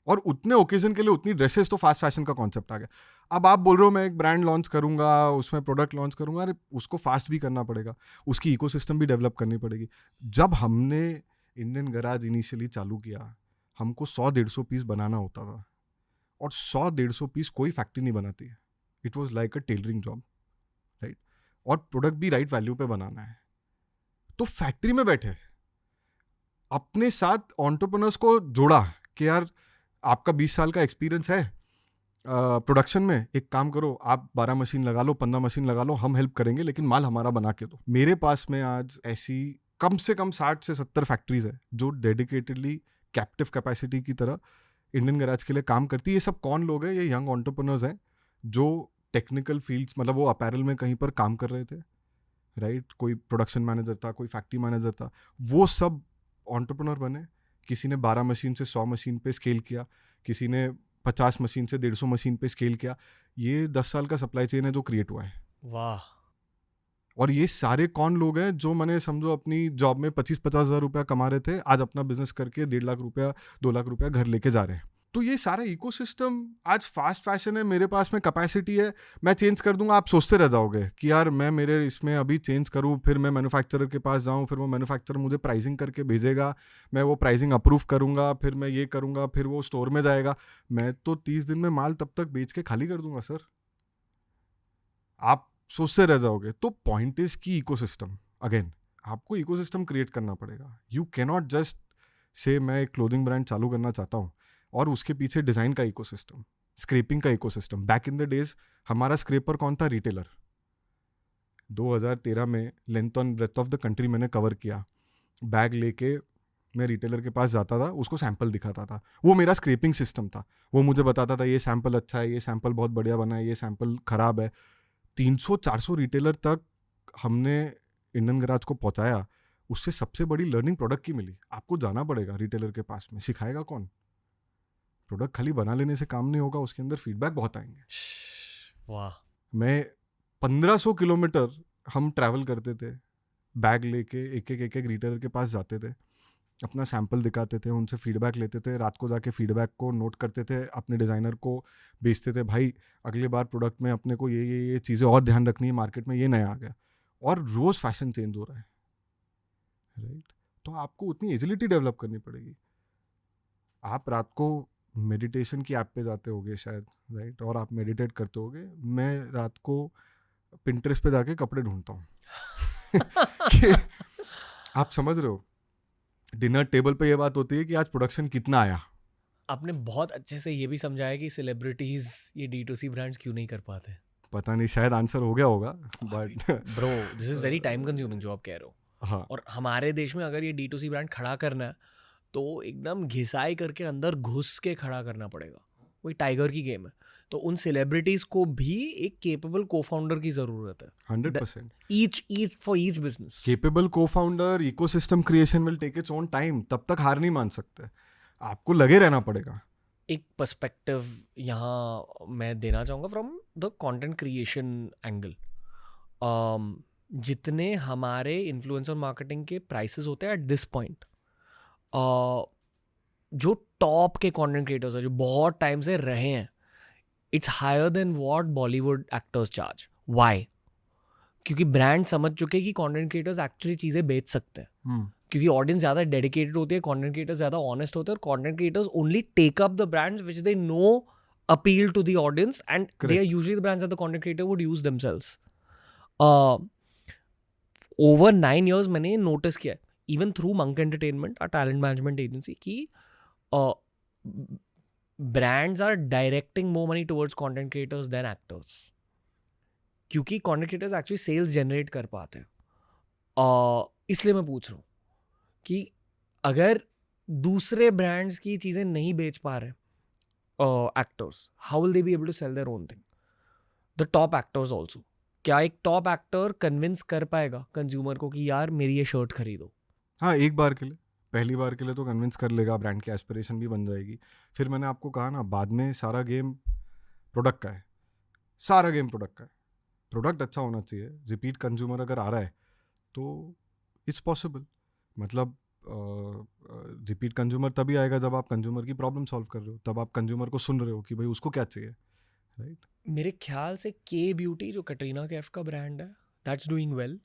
और उतने ओकेजन के लिए उतनी ड्रेसेस, तो फास्ट फैशन का कॉन्सेप्ट आ गया। अब आप बोल रहे हो मैं एक ब्रांड लॉन्च करूंगा, उसमें प्रोडक्ट लॉन्च करूंगा, अरे उसको फास्ट भी करना पड़ेगा, उसकी इकोसिस्टम भी डेवलप करनी पड़ेगी। जब हमने इंडियन गराज इनिशियली चालू किया, हमको 100-150 पीस बनाना होता था, और 100-150 पीस कोई फैक्ट्री नहीं बनाती है। It was like a tailoring job, right? और प्रोडक्ट भी राइट वैल्यू पे बनाना है। तो फैक्ट्री में बैठे अपने साथ एंटरप्रेन्योर्स को जोड़ा कि यार आपका 20 साल का एक्सपीरियंस है प्रोडक्शन में, एक काम करो, आप 12 मशीन लगा लो, 15 मशीन लगा लो, हम हेल्प करेंगे, लेकिन माल हमारा बना के दो। मेरे पास में आज ऐसी कम से कम 60 से 70 फैक्ट्रीज है जो डेडिकेटेडली कैप्टिव कैपेसिटी की तरह इंडियन गैराज के लिए काम करती है। ये सब कौन लोग हैं? ये यंग एंटरप्रेन्योर्स हैं जो टेक्निकल फील्ड्स, मतलब वो अपैरल में कहीं पर काम कर रहे थे, राइट? कोई प्रोडक्शन मैनेजर था, कोई फैक्ट्री मैनेजर था, वो सब एंटरप्रेन्योर बने। किसी ने 12 मशीन से 100 मशीन पे स्केल किया, किसी ने 50 मशीन से 150 मशीन पे स्केल किया। ये 10 साल का सप्लाई चेन है जो क्रिएट हुआ है। वाह। और ये सारे कौन लोग हैं जो मैंने समझो अपनी जॉब में 25-50 हज़ार रुपया कमा रहे थे, आज अपना बिजनेस करके 1.5 लाख रुपया 2 लाख रुपया घर लेके जा रहे हैं। तो ये सारा इकोसिस्टम आज फास्ट फैशन है, मेरे पास में कैपेसिटी है, मैं चेंज कर दूंगा। आप सोचते रह जाओगे कि यार मैं मेरे इसमें अभी चेंज करूं, फिर मैं मैन्युफैक्चरर के पास जाऊं, फिर वो मैन्युफैक्चरर मुझे प्राइसिंग करके भेजेगा, मैं वो प्राइसिंग अप्रूव करूंगा, फिर मैं ये करूंगा, फिर वो स्टोर में जाएगा। मैं तो 30 दिन में माल तब तक बेच के खाली कर दूंगा सर। आप सोचते रह जाओगे। तो पॉइंट इज की इकोसिस्टम, अगेन आपको इकोसिस्टम क्रिएट करना पड़ेगा। यू कैनॉट जस्ट से मैं एक क्लोथिंग ब्रांड चालू करना चाहता हूँ और उसके पीछे डिज़ाइन का इकोसिस्टम, स्क्रैपिंग का ecosystem. Back in the days हमारा स्क्रैपर कौन था? रिटेलर। 2013 में length and breadth of the country मैंने कवर किया। बैग लेके मैं रिटेलर के पास जाता था, उसको सैंपल दिखाता था, वो मेरा स्क्रैपिंग सिस्टम था। वो मुझे बताता था ये सैंपल अच्छा है, ये सैंपल बहुत बढ़िया बना है, ये सैंपल ख़राब है। 300-400 रिटेलर तक हमने इंडियन गैराज को पहुंचाया। उससे सबसे बड़ी लर्निंग प्रोडक्ट की मिली। आपको जाना पड़ेगा रिटेलर के पास में, सिखाएगा कौन? प्रोडक्ट खाली बना लेने से काम नहीं होगा, उसके अंदर फीडबैक बहुत आएंगे। वाह। मैं 1500 किलोमीटर हम ट्रैवल करते थे, बैग लेके एक एक रिटेलर के पास जाते थे, अपना सैंपल दिखाते थे, उनसे फीडबैक लेते थे, रात को जाके फीडबैक को नोट करते थे, अपने डिज़ाइनर को बेचते थे, भाई अगली बार प्रोडक्ट में अपने को ये चीज़ें और ध्यान रखनी है, मार्केट में ये नया आ गया। और रोज़ फैशन चेंज हो रहा है, राइट? तो आपको उतनी एजिलिटी डेवलप करनी पड़ेगी। आप रात को मेडिटेशन की ऐप पे जाते होगे शायद, राइट? और आप मेडिटेट करते होगे। मैं रात को पिंटरेस्ट पे जाके कपड़े ढूंढता हूँ कि आप समझ रहे हो, डिनर टेबल पे ये बात होती है कि आज प्रोडक्शन कितना आया। आपने बहुत अच्छे से ये भी समझाया कि सेलिब्रिटीज ये D2C ब्रांड्स क्यों नहीं कर पाते। पता नहीं, शायद आंसर हो गया होगा, but bro this is very time consuming जो आप कह रहे हो। हाँ, और हमारे देश में अगर ये D2C ब्रांड खड़ा करना है तो एकदम घिसाई करके अंदर घुस के खड़ा करना पड़ेगा। वही टाइगर की गेम है। तो उन सेलिब्रिटीज को भी एक केपेबल को-फाउंडर की जरूरत है। 100%। Each for each business. Capable co-founder, ecosystem creation will take its own time. तब तक हार नहीं मान सकते, आपको लगे रहना पड़ेगा। एक पर्सपेक्टिव यहाँ मैं देना चाहूँगा from the content creation angle. जितने हमारे इन्फ्लुएंसर मार्केटिंग के प्राइसेस होते हैं एट दिस पॉइंट, जो टॉप के कंटेंट क्रिएटर्स हैं जो बहुत टाइम से रहे हैं, it's higher than what Bollywood actors charge. Why? क्योंकि ब्रांड समझ चुके हैं कि कंटेंट क्रिएटर्स एक्चुअली चीज़ें बेच सकते हैं, क्योंकि ऑडियंस ज़्यादा डेडिकेटेड होती है, कंटेंट क्रिएटर्स ज़्यादा ऑनेस्ट होते हैं, और content creators only take up the brands which they know appeal to the audience, and they are usually the brands that the content creator would use themselves. Over 9 years मैंने notice किया है, even through Monk entertainment, a talent management agency, की brands are directing more money towards content creators than actors, क्योंकि content creators actually sales generate कर पाते हैं। इसलिए मैं पूछ रहा हूँ कि अगर दूसरे ब्रांड्स की चीज़ें नहीं बेच पा रहे actors, how will they be able to sell their own thing? The top actors also, क्या एक टॉप एक्टर कन्विंस कर पाएगा कंज्यूमर को कि यार मेरी ये शर्ट खरीदो? हाँ, एक बार के लिए, पहली बार के लिए तो कन्विंस कर लेगा, ब्रांड की एस्पिरेशन भी बन जाएगी। फिर मैंने आपको कहा ना, बाद में सारा गेम प्रोडक्ट का है, सारा गेम प्रोडक्ट का है। प्रोडक्ट अच्छा होना चाहिए, रिपीट कंज्यूमर अगर आ रहा है तो इट्स पॉसिबल। मतलब रिपीट कंज्यूमर तभी आएगा जब आप कंज्यूमर की प्रॉब्लम सॉल्व कर रहे हो, तब आप कंज्यूमर को सुन रहे हो कि भाई उसको क्या चाहिए, राइट? मेरे ख्याल से के ब्यूटी जो कटरीना कैफ का ब्रांड है, that's doing well.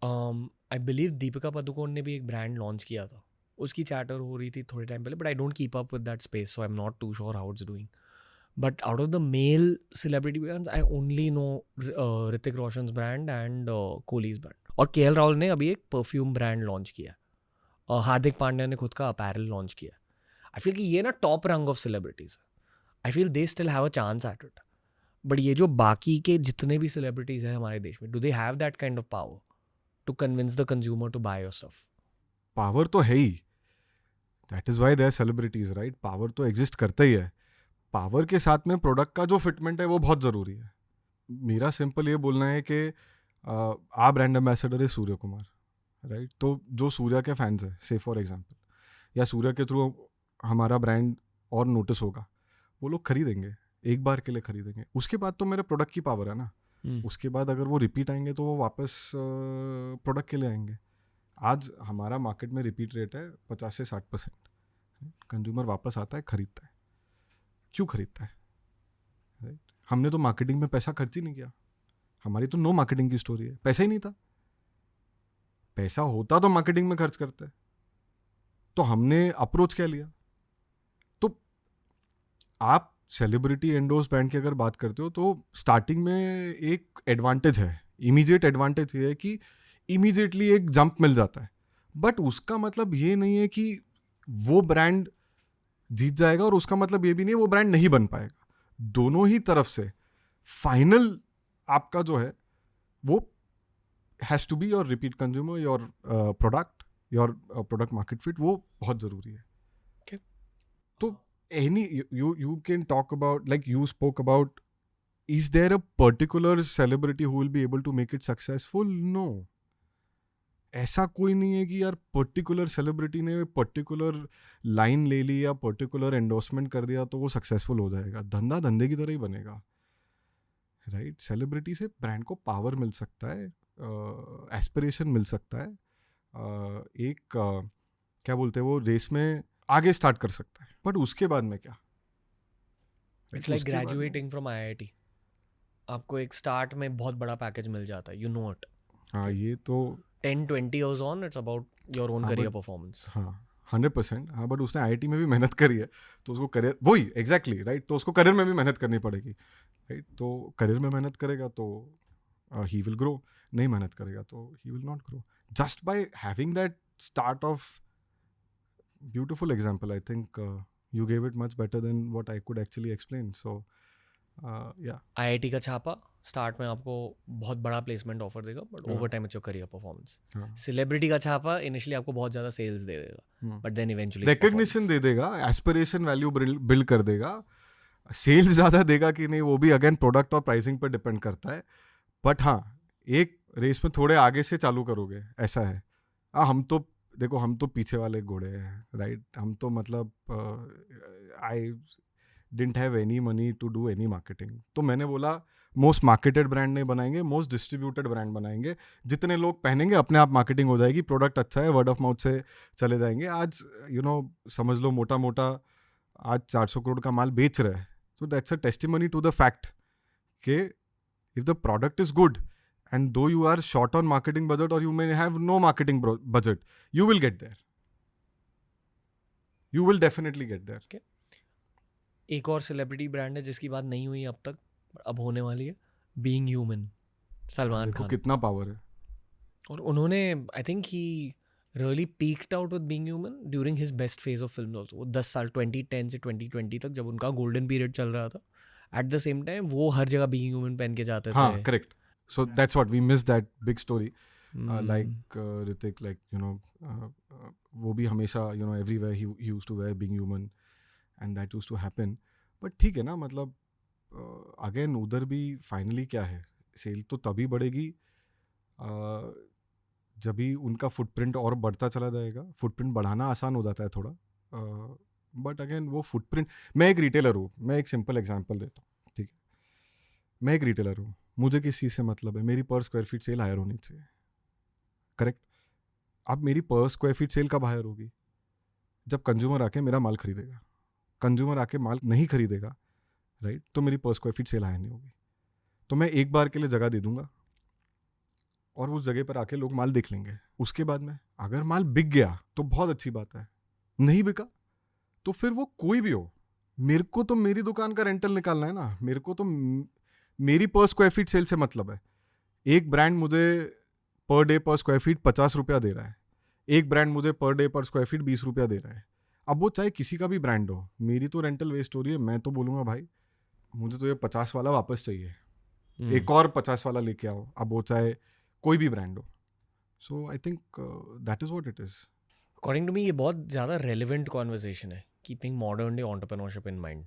I believe Deepika Padukone ने भी एक ब्रांड लॉन्च किया था, उसकी चैटर हो रही थी थोड़े टाइम पहले, but I don't keep up with that space, so I am not too sure how it's doing. But out of the male celebrity brands I only know Hrithik Roshan's brand and Kohli's brand. और K L Rahul ने अभी एक perfume brand launch किया, हार्दिक पांड्या ने खुद का apparel launch किया। आई feel कि ये ना टॉप रंग ऑफ सेलिब्रिटीज है, I feel they still have a chance at it. But ये जो बाकी के जितने भी सेलिब्रिटीज हैं हमारे देश में, do they have that kind of power to convince the consumer to buy your stuff? Power तो है ही, that is why they are celebrities, right? Power तो एग्जिस्ट करता ही है। पावर के साथ में प्रोडक्ट का जो फिटमेंट है वो बहुत ज़रूरी है। मेरा सिंपल ये बोलना है कि आप ब्रांड एम्बेसडर है सूर्य कुमार, राइट? तो जो सूर्या के फैंस हैं, से फॉर एग्जांपल, या सूर्या के थ्रू हमारा ब्रांड और नोटिस होगा, वो लोग खरीदेंगे, एक बार के लिए खरीदेंगे। उसके बाद तो मेरे प्रोडक्ट की पावर है ना। उसके बाद अगर वो रिपीट आएंगे तो वो वापस प्रोडक्ट के लिए आएंगे। आज हमारा मार्केट में रिपीट रेट है 50 से 60%। कंज्यूमर वापस आता है, खरीदता है। क्यों खरीदता है, राइट? हमने तो मार्केटिंग में पैसा खर्च ही नहीं किया। हमारी तो नो मार्केटिंग की स्टोरी है। पैसा ही नहीं था, पैसा होता तो मार्केटिंग में खर्च करते। तो हमने अप्रोच क्या लिया? तो आप सेलिब्रिटी एंडोर्स ब्रांड की अगर बात करते हो तो स्टार्टिंग में एक एडवांटेज है, इमीडिएट एडवांटेज ये है कि इमीडिएटली एक जंप मिल जाता है। बट उसका मतलब ये नहीं है कि वो ब्रांड जीत जाएगा, और उसका मतलब ये भी नहीं है वो ब्रांड नहीं बन पाएगा। दोनों ही तरफ से फाइनल आपका जो है वो has to be your repeat consumer, your product, your product market fit, वो बहुत जरूरी है। Okay. तो any you can talk about, like you spoke about, is there a particular celebrity who will be able to make it successful? No, ऐसा कोई नहीं है कि यार पर्टिकुलर सेलिब्रिटी ने पर्टिकुलर लाइन ले ली या पर्टिकुलर एंडोर्समेंट कर दिया तो वो सक्सेसफुल हो जाएगा। धंधा धंधे की तरह ही बनेगा, राइट? सेलिब्रिटी से ब्रांड को पावर मिल सकता है, एस्पिरेशन मिल सकता है, क्या बोलते हैं वो, रेस में आगे स्टार्ट कर सकता है। बट उसके बाद में क्या? It's like graduating from IIT, आपको एक स्टार्ट में बहुत बड़ा पैकेज मिल जाता है, यू नो इट। हाँ, ये तो 10-20 years on, it's about your own career performance. हाँ 100%। हाँ, बट उसने IIT में भी मेहनत करी है तो उसको करियर, वही एग्जैक्टली राइट, तो उसको करियर में भी मेहनत करनी पड़ेगी, राइट? तो करियर में मेहनत करेगा तो ही विल ग्रो, नहीं मेहनत करेगा तो he will not grow. Just by having that start of beautiful example, I think you gave it much better than what I could actually explain. So yeah, IIT का छापा start में आपको बहुत बड़ा प्लेसमेंट ऑफर देगा, but over time it's your career performance. Celebrity का छापा initially आपको बहुत ज़्यादा सेल्स दे देगा, बट देन इवेंचुअली रिकग्निशन दे देगा, एस्पिरेशन वैल्यू बिल्ड कर देगा। सेल्स ज़्यादा देगा कि नहीं वो भी अगेन प्रोडक्ट और प्राइसिंग पर डिपेंड करता है। बट हाँ, एक रेस में थोड़े आगे से चालू करोगे, ऐसा है। हम तो देखो, हम तो पीछे वाले घोड़े हैं, राइट? हम तो मतलब I didn't have any money to do any marketing. तो मैंने बोला मोस्ट मार्केटेड ब्रांड नहीं बनाएंगे, मोस्ट डिस्ट्रीब्यूटेड ब्रांड बनाएंगे। जितने लोग पहनेंगे अपने आप मार्केटिंग हो जाएगी, प्रोडक्ट अच्छा है, वर्ड ऑफ माउथ से चले जाएंगे। आज समझ लो मोटा मोटा आज 400 करोड़ का माल बेच रहा है, तो that's a testimony to the fact कि if the product is good, and though you are short on marketing budget or you may have no marketing budget, you will get there. You will definitely get there. Okay. एक और celebrity brand है जिसकी बात नहीं हुई अब तक, अब होने वाली है, बीइंग ह्यूमन, सलमान खान। कितना पावर है। और उन्होंने I think he really peaked out with being human during his best phase of film also. वो 10 साल 2010 से 2020 तक जब उनका गोल्डन पीरियड चल रहा था, एट द सेम टाइम वो हर जगह बीइंग ह्यूमन पहन के जाते थे। हाँ, correct. So that's what we missed, that big story. Like Hrithik, like वो भी हमेशा everywhere he used to wear being human, and that used to happen. But ठीक है ना, मतलब अगेन उधर भी फाइनली क्या है, सेल तो तभी बढ़ेगी जब भी उनका फुटप्रिंट और बढ़ता चला जाएगा. फुटप्रिंट बढ़ाना आसान हो जाता है थोड़ा, बट अगेन वो फुटप्रिंट, मैं एक रिटेलर हूँ, मैं एक सिंपल एग्जांपल देता हूँ, ठीक है. मैं एक रिटेलर हूँ, मुझे किस चीज़ से मतलब है, मेरी पर स्क्वायर फीट सेल हायर होनी चाहिए, करेक्ट. अब मेरी पर स्क्वायर फीट सेल कब हायर होगी? जब कंज्यूमर आके मेरा माल खरीदेगा. कंज्यूमर आके माल नहीं खरीदेगा, राइट, तो मेरी पर स्क्वायर फीट सेल हायर नहीं होगी. तो मैं एक बार के लिए जगह दे दूंगा और उस जगह पर आके लोग माल देख लेंगे. उसके बाद में अगर माल बिक गया तो बहुत अच्छी बात है, नहीं बिका तो फिर वो कोई भी हो, मेरे को तो मेरी दुकान का रेंटल निकालना है ना. मेरे को तो मेरी पर स्क्वायर फीट सेल से मतलब है. एक ब्रांड मुझे पर डे पर स्क्वायर फीट 50 रुपया दे रहा है, एक ब्रांड मुझे पर डे पर स्क्वायर फीट 20 रुपया दे रहा है. अब वो चाहे किसी का भी ब्रांड हो, मेरी तो रेंटल वेस्ट हो रही है. मैं तो बोलूँगा भाई मुझे तो ये 50 वाला वापस चाहिए, एक और 50 वाला लेके आओ. अब वो चाहे कोई भी ब्रांड हो. So I think that is what it is. According to me ये बहुत ज़्यादा रेलिवेंट कॉन्वर्सेशन है, keeping modern day entrepreneurship in mind.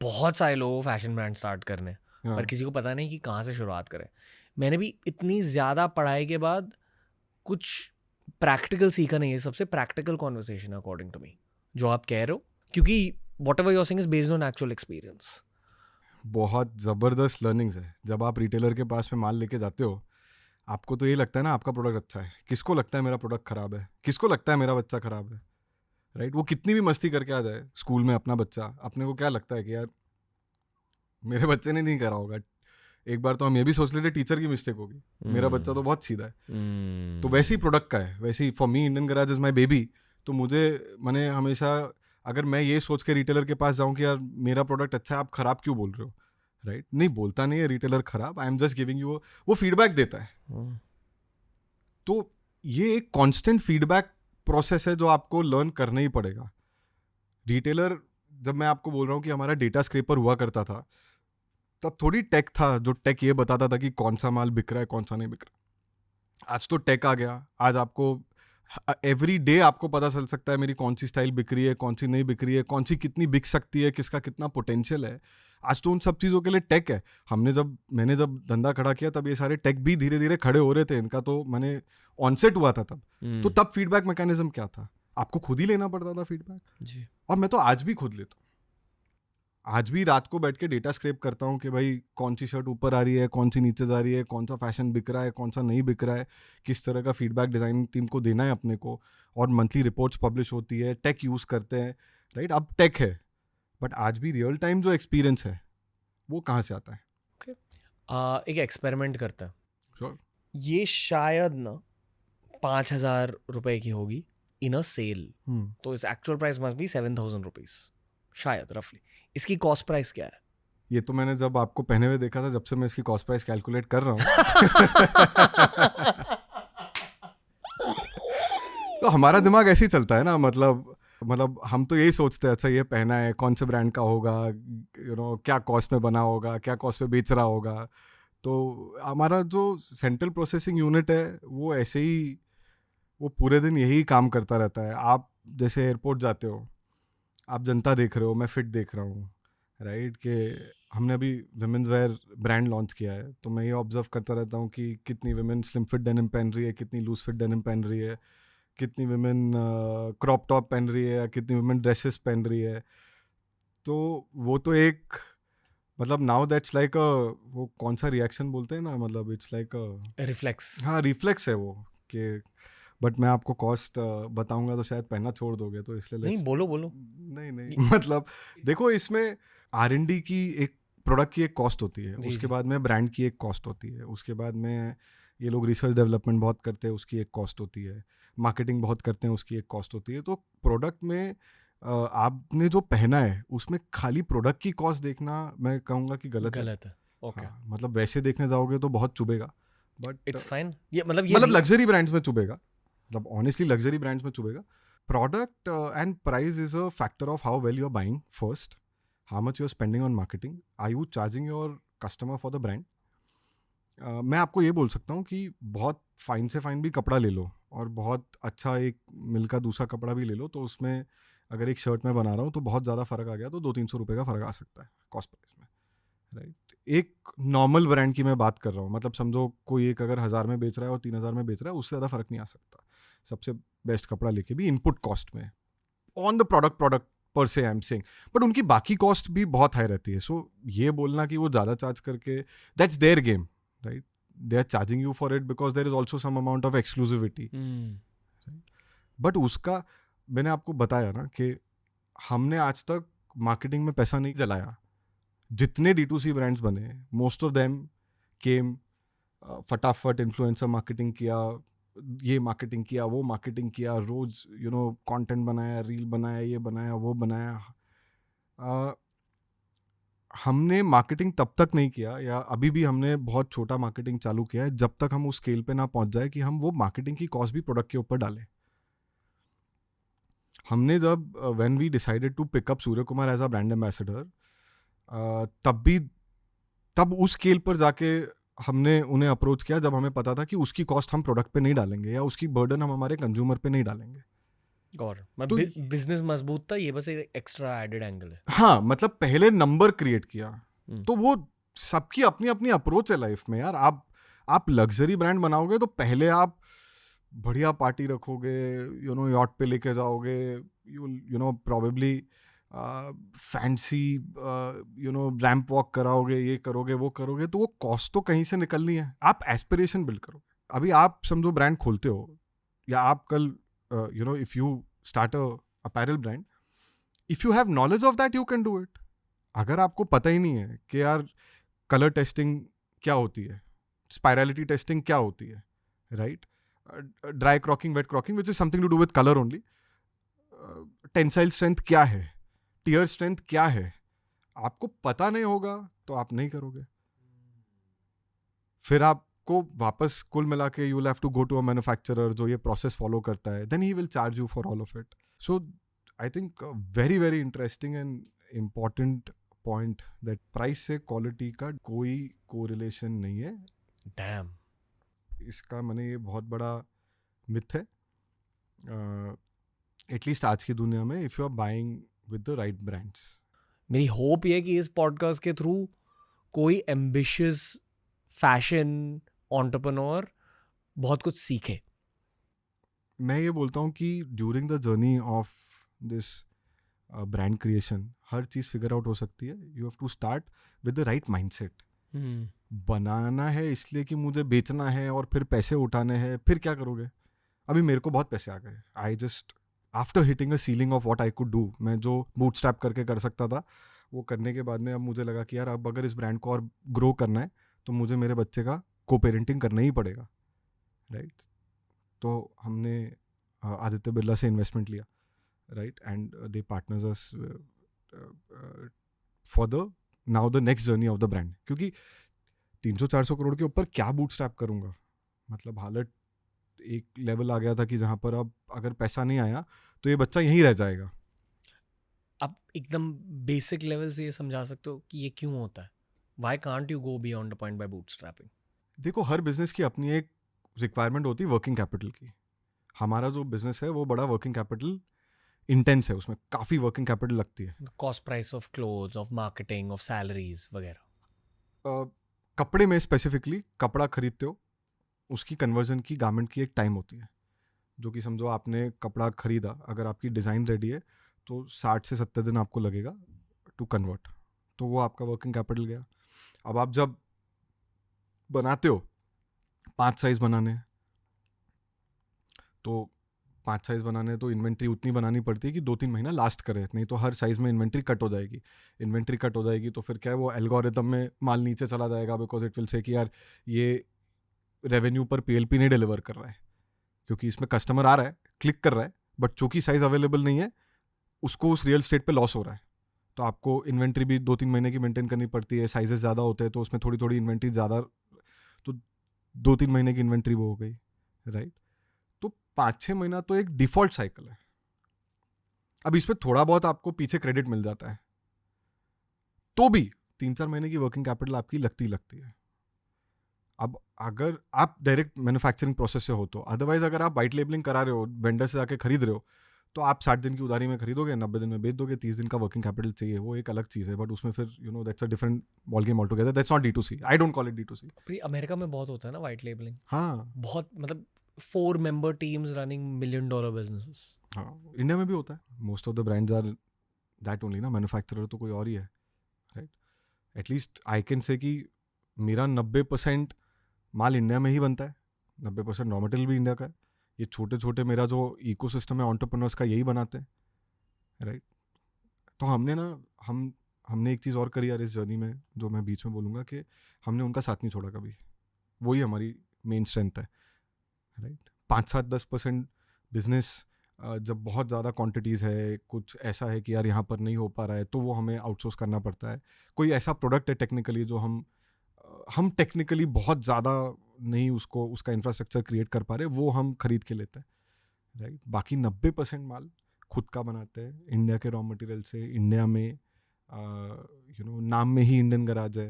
बहुत सारे लोग फैशन ब्रांड स्टार्ट करने, पर किसी को पता नहीं कि कहाँ से शुरुआत करें. मैंने भी इतनी ज़्यादा पढ़ाई के बाद कुछ प्रैक्टिकल सीखा नहीं है. सबसे प्रैक्टिकल कॉन्वर्सेशन है अकॉर्डिंग टू मी जो आप कह रहे हो, क्योंकि what ever you're saying is based on actual experience. बहुत ज़बरदस्त लर्निंग्स है. जब आप रिटेलर के पास में माल लेके जाते हो, आपको तो ये लगता है ना आपका प्रोडक्ट अच्छा है. किसको लगता है मेरा प्रोडक्ट ख़राब है? किसको लगता है मेरा बच्चा ख़राब है, राइट. वो कितनी भी मस्ती करके आ जाए स्कूल में अपना बच्चा, अपने को क्या लगता है कि यार मेरे बच्चे ने नहीं करा होगा. एक बार तो हम ये भी सोच लेते टीचर की मिस्टेक होगी, मेरा बच्चा तो बहुत सीधा है. तो वैसे ही प्रोडक्ट का है, वैसे ही for me Indian Garage is my baby. तो मैंने हमेशा, अगर मैं ये सोच के रिटेलर के पास जाऊँ कि यार मेरा प्रोडक्ट अच्छा है, आप ख़राब क्यों बोल रहे हो, राइट. नहीं बोलता नहीं है रिटेलर ख़राब, I am just giving you, वो फीडबैक देता है. तो ये एक कांस्टेंट फीडबैक प्रोसेस है जो आपको लर्न करना ही पड़ेगा. रिटेलर, जब मैं आपको बोल रहा हूँ कि हमारा डेटा स्क्रैपर हुआ करता था, तब थोड़ी टेक था जो टेक ये बताता था कि कौन सा माल बिक रहा है कौन सा नहीं बिक रहा. आज तो टेक आ गया. आज आपको एवरी डे आपको पता चल सकता है मेरी कौन सी स्टाइल बिक रही है, कौन सी नहीं बिक रही है, कौन सी कितनी बिक सकती है, किसका कितना पोटेंशियल है. आज तो उन सब चीज़ों के लिए टेक है. मैंने जब धंधा खड़ा किया तब ये सारे टेक भी धीरे धीरे खड़े हो रहे थे. इनका तो मैंने ऑनसेट हुआ था तब. तो तब फीडबैक मैकेनिज्म क्या था? आपको खुद ही लेना पड़ता था फीडबैक. और मैं तो आज भी खुद लेता हूँ. आज भी रात को बैठ के डेटा स्क्रैप करता हूँ कि भाई कौन सी शर्ट ऊपर आ रही है, कौन सी नीचे जा रही है, कौन सा फैशन बिक रहा है, कौन सा नहीं बिक रहा है, किस तरह का फीडबैक डिज़ाइन टीम को देना है अपने को. और मंथली रिपोर्ट्स पब्लिश होती है, टेक यूज़ करते हैं, राइट. अब टेक है, बट आज भी रियल टाइम जो एक्सपीरियंस है वो कहाँ से आता है? एक एक्सपेरिमेंट करते हैं. Sure. ये शायद ना 5,000 रुपए की होगी इन अ सेल. तो इस actual price must be 7,000 rupees शायद रफली. इसकी कॉस्ट प्राइस क्या है? ये तो मैंने जब आपको पहने हुए देखा था, जब से मैं इसकी कॉस्ट प्राइस कैलकुलेट कर रहा हूँ. तो हमारा दिमाग ऐसे ही चलता है ना. मतलब हम तो यही सोचते हैं अच्छा ये पहना है, कौन से ब्रांड का होगा, क्या कॉस्ट में बना होगा, क्या कॉस्ट में बेच रहा होगा. तो हमारा जो सेंट्रल प्रोसेसिंग यूनिट है वो ऐसे ही वो पूरे दिन यही काम करता रहता है. आप जैसे एयरपोर्ट जाते हो, आप जनता देख रहे हो, मैं फिट देख रहा हूँ, राइट. कि हमने अभी विमेंस वेयर ब्रांड लॉन्च किया है, तो मैं ये ऑब्जर्व करता रहता हूँ कि कितनी विमेन स्लिम फिट डेनिम पहन रही है, कितनी लूज फिट डेनिम पहन रही है, कितनी विमेन क्रॉप टॉप पहन रही है, या कितनी विमेन ड्रेसेस पहन रही है. तो वो तो एक मतलब नाउ दैट्स लाइक वो कौन सा रिएक्शन बोलते हैं ना, मतलब इट्स लाइक रिफ्लेक्स. हाँ रिफ्लेक्स है वो कि. बट मैं आपको कॉस्ट बताऊंगा तो शायद पहनना छोड़ दोगे, तो इसलिए नहीं बोलो नहीं मतलब देखो, इसमें R&D की एक प्रोडक्ट की एक कॉस्ट होती है, उसके बाद में ब्रांड की एक कॉस्ट होती है, उसके बाद में ये लोग रिसर्च डेवलपमेंट बहुत करते हैं उसकी एक कॉस्ट होती है, मार्केटिंग बहुत करते हैं उसकी एक कॉस्ट होती है. तो प्रोडक्ट में आपने जो पहना है उसमें खाली प्रोडक्ट की कॉस्ट देखना मैं कहूँगा कि गलत है. ओके. मतलब वैसे देखने जाओगे तो बहुत चुभेगा, बट इट्स फाइन. ये मतलब लग्जरी ब्रांड्स में चुभेगा, मतलब ऑनेस्टली लग्जरी ब्रांड्स में चुभेगा. Product and price is a factor of how well you are buying first, how much you are spending on marketing, are you charging your customer for the brand. मैं आपको ये बोल सकता हूँ कि बहुत फाइन से फाइन भी कपड़ा ले लो और बहुत अच्छा एक मिल का दूसरा कपड़ा भी ले लो, तो उसमें अगर एक शर्ट में बना रहा हूँ तो बहुत ज़्यादा फ़र्क आ गया तो 200-300 रुपये का फ़र्क आ सकता है कॉस्ट प्राइस में, राइट। एक नॉर्मल ब्रांड की मैं बात कर रहा हूँ, मतलब समझो कोई एक अगर 1000 में बेच रहा है और 3000 में बेच रहा है, उससे ज़्यादा फ़र्क नहीं आ सकता। सबसे बेस्ट कपड़ा लेके भी इनपुट कॉस्ट में, ऑन द प्रोडक्ट पर से आई एम सेइंग, बट उनकी बाकी कॉस्ट भी बहुत हाई रहती है। सो ये बोलना कि वो ज़्यादा चार्ज करके, that's their game, right. They are charging you for it because there is also some amount of exclusivity. But उसका मैंने आपको बताया ना कि हमने आज तक मार्केटिंग में पैसा नहीं जलाया। जितने D2C ब्रांड्स बने, मोस्ट ऑफ देम केम फटाफट इन्फ्लुएंसर मार्केटिंग किया, ये मार्केटिंग किया, वो मार्केटिंग किया, रोज कंटेंट बनाया, रील बनाया, ये बनाया, वो बनाया। हमने मार्केटिंग तब तक नहीं किया, या अभी भी हमने बहुत छोटा मार्केटिंग चालू किया है, जब तक हम उस स्केल पे ना पहुंच जाए कि हम वो मार्केटिंग की कॉस्ट भी प्रोडक्ट के ऊपर डालें। हमने जब when we decided to pick up Surya Kumar as a brand ambassador, तब उस स्केल पर जाके हमने उन्हें अप्रोच किया जब हमें पता था कि उसकी कॉस्ट हम प्रोडक्ट पे नहीं डालेंगे या उसकी बर्डन हम हमारे कंज्यूमर पे नहीं डालेंगे। और तो बिजनेस मजबूत था, ये बस एक एक्स्ट्रा एडेड एंगल है। हाँ, मतलब पहले नंबर क्रिएट किया। तो वो सबकी अपनी अपनी अप्रोच है लाइफ में यार। आप लग्जरी ब्रांड बनाओगे तो पहले आप बढ़िया पार्टी रखोगे, यॉट पे लेके जाओगे, प्रोबेबली फैंसी रैंप वॉक कराओगे, ये करोगे, वो करोगे, तो वो कॉस्ट तो कहीं से निकलनी है। आप एस्पिरेशन बिल्ड करोगे। अभी आप समझो ब्रांड खोलते हो, या आप कल if you start a apparel brand, if you have knowledge of that you can do it. अगर आपको पता ही नहीं है कि यार कलर टेस्टिंग क्या होती है, स्पाइरलिटी टेस्टिंग क्या होती है, right, dry crocking, wet crocking, which is something to do with colour only, tensile strength क्या है, टियर स्ट्रेंथ क्या है, आपको पता नहीं होगा तो आप नहीं करोगे। फिर आपको वापस कुल मिला के you will have to go to a manufacturer जो ये प्रोसेस फॉलो करता है, then he will charge you for all of it. So I think very very interesting and important point that price से क्वालिटी का कोई correlation नहीं है। Dam, इसका मैंने ये बहुत बड़ा मिथ है, एटलीस्ट आज की दुनिया में, if you are buying with the right brands. मेरी होप ये है कि इस पॉडकास्ट के थ्रू कोई एम्बिशियस फैशन एंटरप्रेन्योर बहुत कुछ सीखे। मैं ये बोलता हूँ कि during the journey of this brand creation हर चीज़ फिगर आउट हो सकती है। You have to start with the right mindset. बनाना है इसलिए कि मुझे बेचना है और फिर पैसे उठाने हैं, फिर क्या करोगे? अभी मेरे को बहुत पैसे आ गए, I just after hitting a ceiling of what I could do, मैं जो बूटस्ट्रैप करके कर सकता था वो करने के बाद में अब मुझे लगा कि यार अब अगर इस ब्रांड को और ग्रो करना है तो मुझे मेरे बच्चे का को पेरेंटिंग करना ही पड़ेगा, राइट। तो हमने आदित्य बिरला से इन्वेस्टमेंट लिया, right, and they partners us for the now the next journey of the brand. क्योंकि 300-400 करोड़ के ऊपर क्या बूटस्ट्रैप करूँगा, मतलब हालत एक लेवल आ गया था कि जहाँ पर अब अगर पैसा नहीं आया तो ये बच्चा यहीं रह जाएगा। आप एकदम बेसिक लेवल से ये समझा सकते हो कि ये क्यों होता है? Why can't you go beyond the point by bootstrapping? देखो, हर बिजनेस की अपनी एक रिक्वायरमेंट होती है वर्किंग कैपिटल की। हमारा जो बिजनेस है वो बड़ा वर्किंग कैपिटल इंटेंस है, उसमें काफ़ी वर्किंग कैपिटल लगती है। Cost price of clothes, of marketing, of salaries वगैरह। कपड़े में स्पेसिफिकली कपड़ा खरीदते हो, उसकी कन्वर्जन की गारमेंट की एक टाइम होती है, जो कि समझो आपने कपड़ा खरीदा, अगर आपकी डिज़ाइन रेडी है तो 60 से 70 दिन आपको लगेगा टू कन्वर्ट, तो वो आपका वर्किंग कैपिटल गया। अब आप जब बनाते हो 5 साइज़ बनाने, तो 5 साइज़ बनाने तो इन्वेंट्री उतनी बनानी पड़ती है कि 2-3 महीना लास्ट करे, नहीं तो हर साइज़ में इन्वेंट्री कट हो जाएगी। इन्वेंट्री कट हो जाएगी तो फिर क्या है, वो एल्गोरिथम में माल नीचे चला जाएगा, बिकॉज इट विल से कि यार ये रेवेन्यू पर PLP नहीं डिलीवर कर रहा है, क्योंकि इसमें कस्टमर आ रहा है, क्लिक कर रहा है, बट चूंकि साइज़ अवेलेबल नहीं है उसको उस रियल स्टेट पे लॉस हो रहा है। तो आपको इन्वेंट्री भी 2-3 महीने की मेंटेन करनी पड़ती है, साइजेस ज़्यादा होते हैं तो उसमें थोड़ी थोड़ी इन्वेंट्री ज़्यादा, तो 2-3 महीने की इन्वेंट्री वो हो गई, राइट। तो 5-6 महीना तो एक डिफ़ॉल्ट साइकिल है। अब इसमें थोड़ा बहुत आपको पीछे क्रेडिट मिल जाता है, तो भी 3-4 महीने की वर्किंग कैपिटल आपकी लगती है। अब अगर आप डायरेक्ट मैन्युफैक्चरिंग प्रोसेस से हो तो, अदरवाइज अगर आप वाइट लेबलिंग करा रहे हो, वेंडर से जाके खरीद रहे हो, तो आप 60 दिन की उधारी में खरीदोगे, 90 दिन में बेच दोगे, 30 दिन का वर्किंग कैपिटल चाहिए, वो एक अलग चीज़ है, बट उसमें फिर that's a different ball game all together, that's not D2C, I don't call it D2C। भाई अमेरिका में बहुत होता है ना वाइट लेबलिंग, हाँ बहुत मतलब 4 member teams running $1 million businesses. हाँ, इंडिया में भी होता है, most of the brands are that only ना, मैन्युफैक्चरर तो कोई और ही है, right. At least I can say कि मेरा 90% माल इंडिया में ही बनता है, 90% रॉ मटेरियल भी इंडिया का है, ये छोटे छोटे मेरा जो इकोसिस्टम है एंटरप्रेन्योर्स का यही बनाते हैं, राइट। तो हमने एक चीज़ और करी यार इस जर्नी में, जो मैं बीच में बोलूँगा कि हमने उनका साथ नहीं छोड़ा कभी, वही हमारी मेन स्ट्रेंथ है, राइट। 5-7-10% बिजनेस जब बहुत ज़्यादा क्वांटिटीज़ है, कुछ ऐसा है कि यार यहाँ पर नहीं हो पा रहा है, तो वो हमें आउटसोर्स करना पड़ता है। कोई ऐसा प्रोडक्ट है टेक्निकली जो हम टेक्निकली बहुत ज़्यादा नहीं उसका इंफ्रास्ट्रक्चर क्रिएट कर पा रहे, वो हम खरीद के लेते हैं, राइट। बाकी 90% माल खुद का बनाते हैं इंडिया के रॉ मटेरियल से, इंडिया में नाम में ही इंडियन गराज है,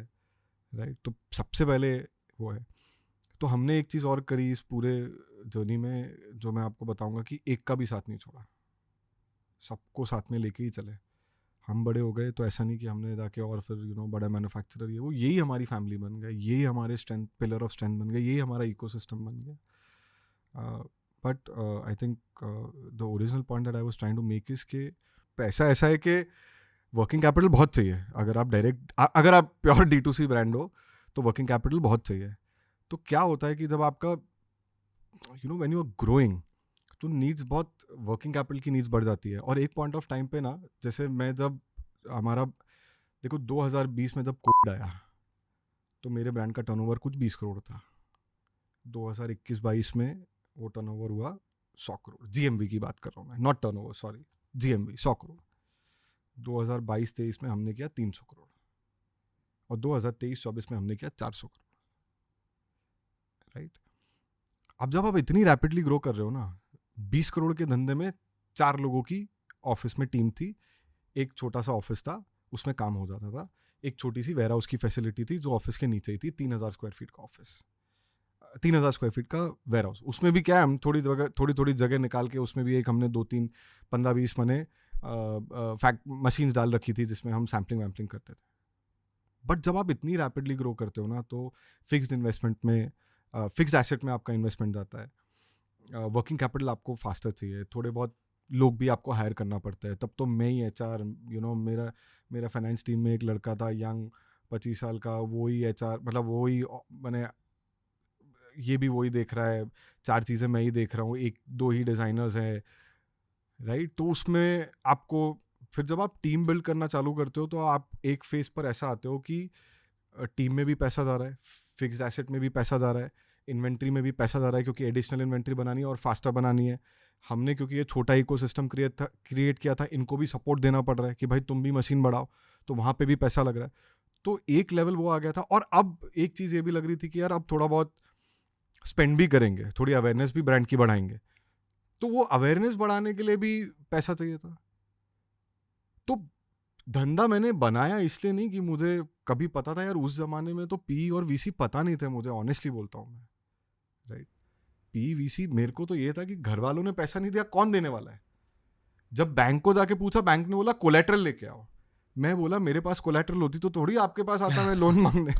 राइट। तो सबसे पहले वो है। तो हमने एक चीज़ और करी इस पूरे जर्नी में, जो मैं आपको बताऊंगा कि एक का भी साथ नहीं छोड़ा, सबको साथ में लेके ही चले। हम बड़े हो गए तो ऐसा नहीं कि हमने जाके और फिर बड़ा मैन्युफैक्चरर ये वो, यही हमारी फैमिली बन गया, यही हमारे स्ट्रेंथ, पिलर ऑफ स्ट्रेंथ बन गया, यही हमारा इकोसिस्टम बन गया। But I think the original point that I was trying to make is के पैसा ऐसा है कि वर्किंग कैपिटल बहुत चाहिए। अगर आप प्योर D2C ब्रांड हो तो वर्किंग कैपिटल बहुत चाहिए। तो क्या होता है कि जब आपका व्हेन यू आर ग्रोइंग तो नीड्स बहुत, वर्किंग कैपिटल की नीड्स बढ़ जाती है। और एक पॉइंट ऑफ टाइम पे ना, जैसे मैं जब हमारा देखो 2020 में जब कोविड आया तो मेरे ब्रांड का टर्नओवर कुछ 20 करोड़ था। 2021-22 में वो टर्नओवर हुआ 100 करोड़। GMV की बात कर रहा हूँ मैं, not turnover, sorry, GMV 100 crore. 2022-23 में हमने किया 300 करोड़ और 2023-24 में हमने किया 400 करोड़, राइट। अब जब आप इतनी रैपिडली ग्रो कर रहे हो ना, 20 करोड़ के धंधे में 4 लोगों की ऑफिस में टीम थी, एक छोटा सा ऑफिस था उसमें काम हो जाता था, एक छोटी सी वेयर हाउस की फैसिलिटी थी जो ऑफिस के नीचे ही थी, 3000 स्क्वायर फीट का ऑफिस, 3000 स्क्वायर फीट का वेयर हाउस। उसमें भी क्या है, हम थोड़ी जगह निकाल के उसमें भी एक हमने 2-3 15-20 मने फैक्ट मशीन्स डाल रखी थी जिसमें हम सैम्पलिंग वैम्पलिंग करते थे। बट जब आप इतनी रैपिडली ग्रो करते हो ना, तो फिक्स्ड इन्वेस्टमेंट में, फिक्स्ड एसेट में आपका इन्वेस्टमेंट जाता है, वर्किंग कैपिटल आपको फास्टर चाहिए, थोड़े बहुत लोग भी आपको हायर करना पड़ता है। तब तो मैं ही HR, मेरा फाइनेंस टीम में एक लड़का था यंग 25 साल का, वो ही HR, मतलब वो ही मैंने ये भी वही देख रहा है, 4 चीज़ें मैं ही देख रहा हूँ, 1-2 ही डिज़ाइनर्स हैं, राइट। तो उसमें आपको फिर जब आप टीम बिल्ड करना चालू करते हो तो आप एक फेज पर ऐसा आते हो कि टीम में भी पैसा जा रहा है, फिक्स्ड एसेट में भी पैसा जा रहा है, इन्वेंट्री में भी पैसा जा रहा है, क्योंकि एडिशनल इन्वेंट्री बनानी है और फास्टर बनानी है। हमने क्योंकि ये छोटा इकोसिस्टम क्रिएट किया था, इनको भी सपोर्ट देना पड़ रहा है कि भाई तुम भी मशीन बढ़ाओ, तो वहाँ पे भी पैसा लग रहा है। तो एक लेवल वो आ गया था। और अब एक चीज़ ये भी लग रही थी कि यार अब थोड़ा बहुत स्पेंड भी करेंगे, थोड़ी अवेयरनेस भी ब्रांड की बढ़ाएंगे, तो वो अवेयरनेस बढ़ाने के लिए भी पैसा चाहिए था। तो धंधा मैंने बनाया इसलिए नहीं कि मुझे कभी पता था, यार उस जमाने में तो PE और VC पता नहीं थे मुझे, ऑनेस्टली बोलता हूँ मैं, राइट। PE VC मेरे को तो ये था कि घर वालों ने पैसा नहीं दिया, कौन देने वाला है। जब बैंक को जाके पूछा, बैंक ने बोला कोलैटरल लेके आओ। मैं बोला मेरे पास कोलैटरल होती तो थोड़ी आपके पास आता मैं लोन मांगने।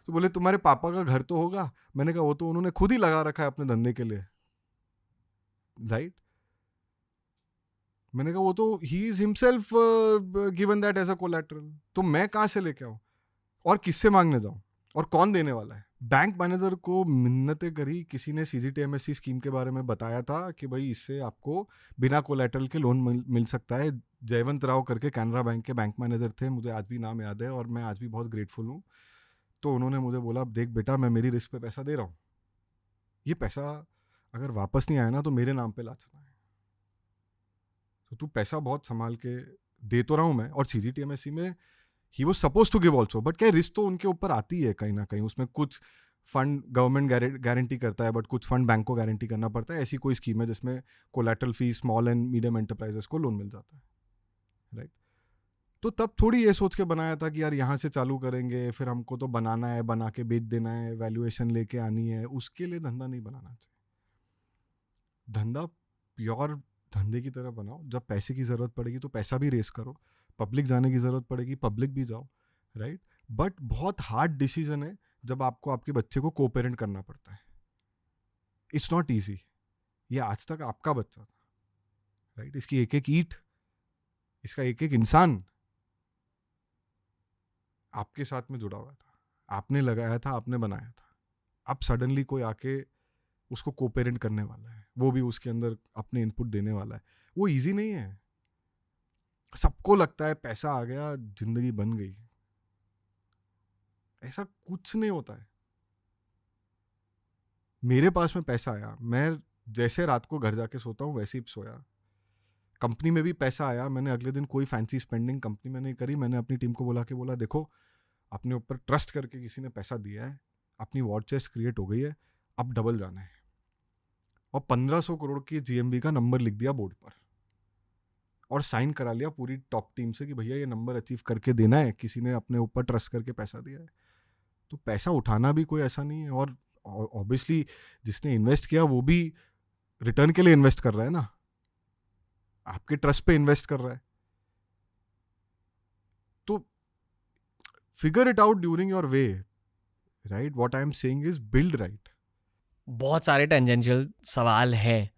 तो बोले तुम्हारे पापा का घर तो होगा। मैंने कहा वो तो उन्होंने खुद ही लगा रखा है अपने धंधे के लिए, राइट। मैंने कहा वो तो he is himself given that as a collateral, तो मैं कहाँ से लेके आऊँ और किससे मांगने जाऊँ और कौन देने वाला है। बैंक मैनेजर को मिन्नतें करी, किसी ने CGTMSE स्कीम के बारे में बताया था कि भाई इससे आपको बिना कोलैटरल के लोन मिल सकता है। जयवंत राव करके कैनरा बैंक के बैंक मैनेजर थे, मुझे आज भी नाम याद है और मैं आज भी बहुत ग्रेटफुल हूँ। तो उन्होंने मुझे बोला देख बेटा, मैं मेरी रिस्क पे पैसा दे रहा हूँ, ये पैसा अगर वापस नहीं आया ना तो मेरे नाम पे ला चला है, तो तू पैसा बहुत संभाल के दे तो रहा हूँ मैं। और CGTMSE में ही was suppose to give also, but क्या रिस्क तो उनके ऊपर आती है कहीं ना कहीं। उसमें कुछ फंड गवर्नमेंट गारंटी करता है, बट कुछ फंड बैंक को गारंटी करना पड़ता है। ऐसी कोई स्कीम है जिसमें collateral fee small and medium enterprises को लोन मिल जाता है, राइट। तो तब थोड़ी ये सोच के बनाया था कि यार यहाँ से चालू करेंगे, फिर हमको तो बनाना है, बना के बेच देना है, वैल्यूएशन लेके आनी है, उसके लिए धंधा नहीं बनाना चाहिए। धंधा प्योर धंधे की तरह बनाओ, जब पैसे की ज़रूरत पड़ेगी तो पैसा भी रेस करो, पब्लिक जाने की ज़रूरत पड़ेगी पब्लिक भी जाओ, राइट। बट बहुत हार्ड डिसीजन है जब आपको आपके बच्चे को को पेरेंट करना पड़ता है। It's not easy. ये आज तक आपका बच्चा था, राइट। इसकी एक एक ईंट, इसका एक एक इंसान आपके साथ में जुड़ा हुआ था, आपने लगाया था, आपने बनाया था। अब सडनली कोई आके उसको को पेरेंट करने वाला है, वो भी उसके अंदर अपने इनपुट देने वाला है। वो इजी नहीं है। सबको लगता है पैसा आ गया जिंदगी बन गई, ऐसा कुछ नहीं होता है। मेरे पास में पैसा आया, मैं जैसे रात को घर जाके सोता हूँ वैसे ही सोया। कंपनी में भी पैसा आया, मैंने अगले दिन कोई फैंसी स्पेंडिंग कंपनी में नहीं करी। मैंने अपनी टीम को बोला देखो, अपने ऊपर ट्रस्ट करके किसी ने पैसा दिया है, अपनी वॉर चेस्ट क्रिएट हो गई है, अब डबल जाना है। और 1500 करोड़ की जीएमबी का नंबर लिख दिया बोर्ड पर और साइन करा लिया पूरी टॉप टीम से कि भैया ये नंबर अचीव करके देना है, किसी ने अपने ऊपर ट्रस्ट करके पैसा दिया है। तो पैसा उठाना भी कोई ऐसा नहीं है। और ऑब्वियसली जिसने इन्वेस्ट किया वो भी रिटर्न के लिए इन्वेस्ट कर रहा है ना, आपके ट्रस्ट पे इन्वेस्ट कर रहा है। तो figure it out during your way, right. What I am saying is build right. बहुत सारे टेंजेंशियल सवाल हैं,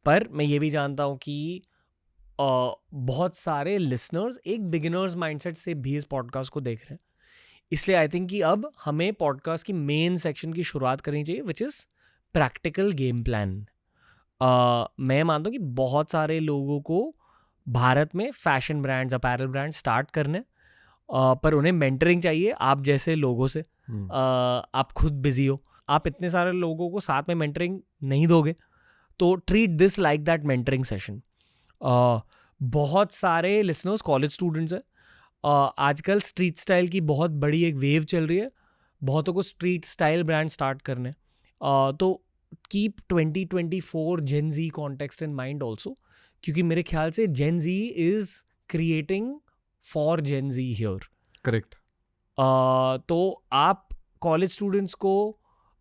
पर मैं ये भी जानता हूँ कि बहुत सारे लिसनर्स एक बिगिनर्स माइंडसेट से भी इस पॉडकास्ट को देख रहे हैं। इसलिए आई थिंक कि अब हमें पॉडकास्ट की मेन सेक्शन की शुरुआत करनी चाहिए, which is practical game plan. मैं मानता हूँ कि बहुत सारे लोगों को भारत में fashion brands, apparel brand start करने, पर उन्हें मेंटरिंग चाहिए आप जैसे लोगों से। आप खुद बिजी हो, आप इतने सारे लोगों को साथ में मेंटरिंग नहीं दोगे, तो treat this like that mentoring session. बहुत सारे लिसनर्स कॉलेज स्टूडेंट्स हैं। आजकल स्ट्रीट स्टाइल की बहुत बड़ी एक वेव चल रही है, बहुतों को स्ट्रीट स्टाइल ब्रांड स्टार्ट करने। तो keep 2024 Gen Z context in mind also, क्योंकि मेरे ख्याल से Gen Z is creating for Gen Z here. Correct. तो आप कॉलेज स्टूडेंट्स को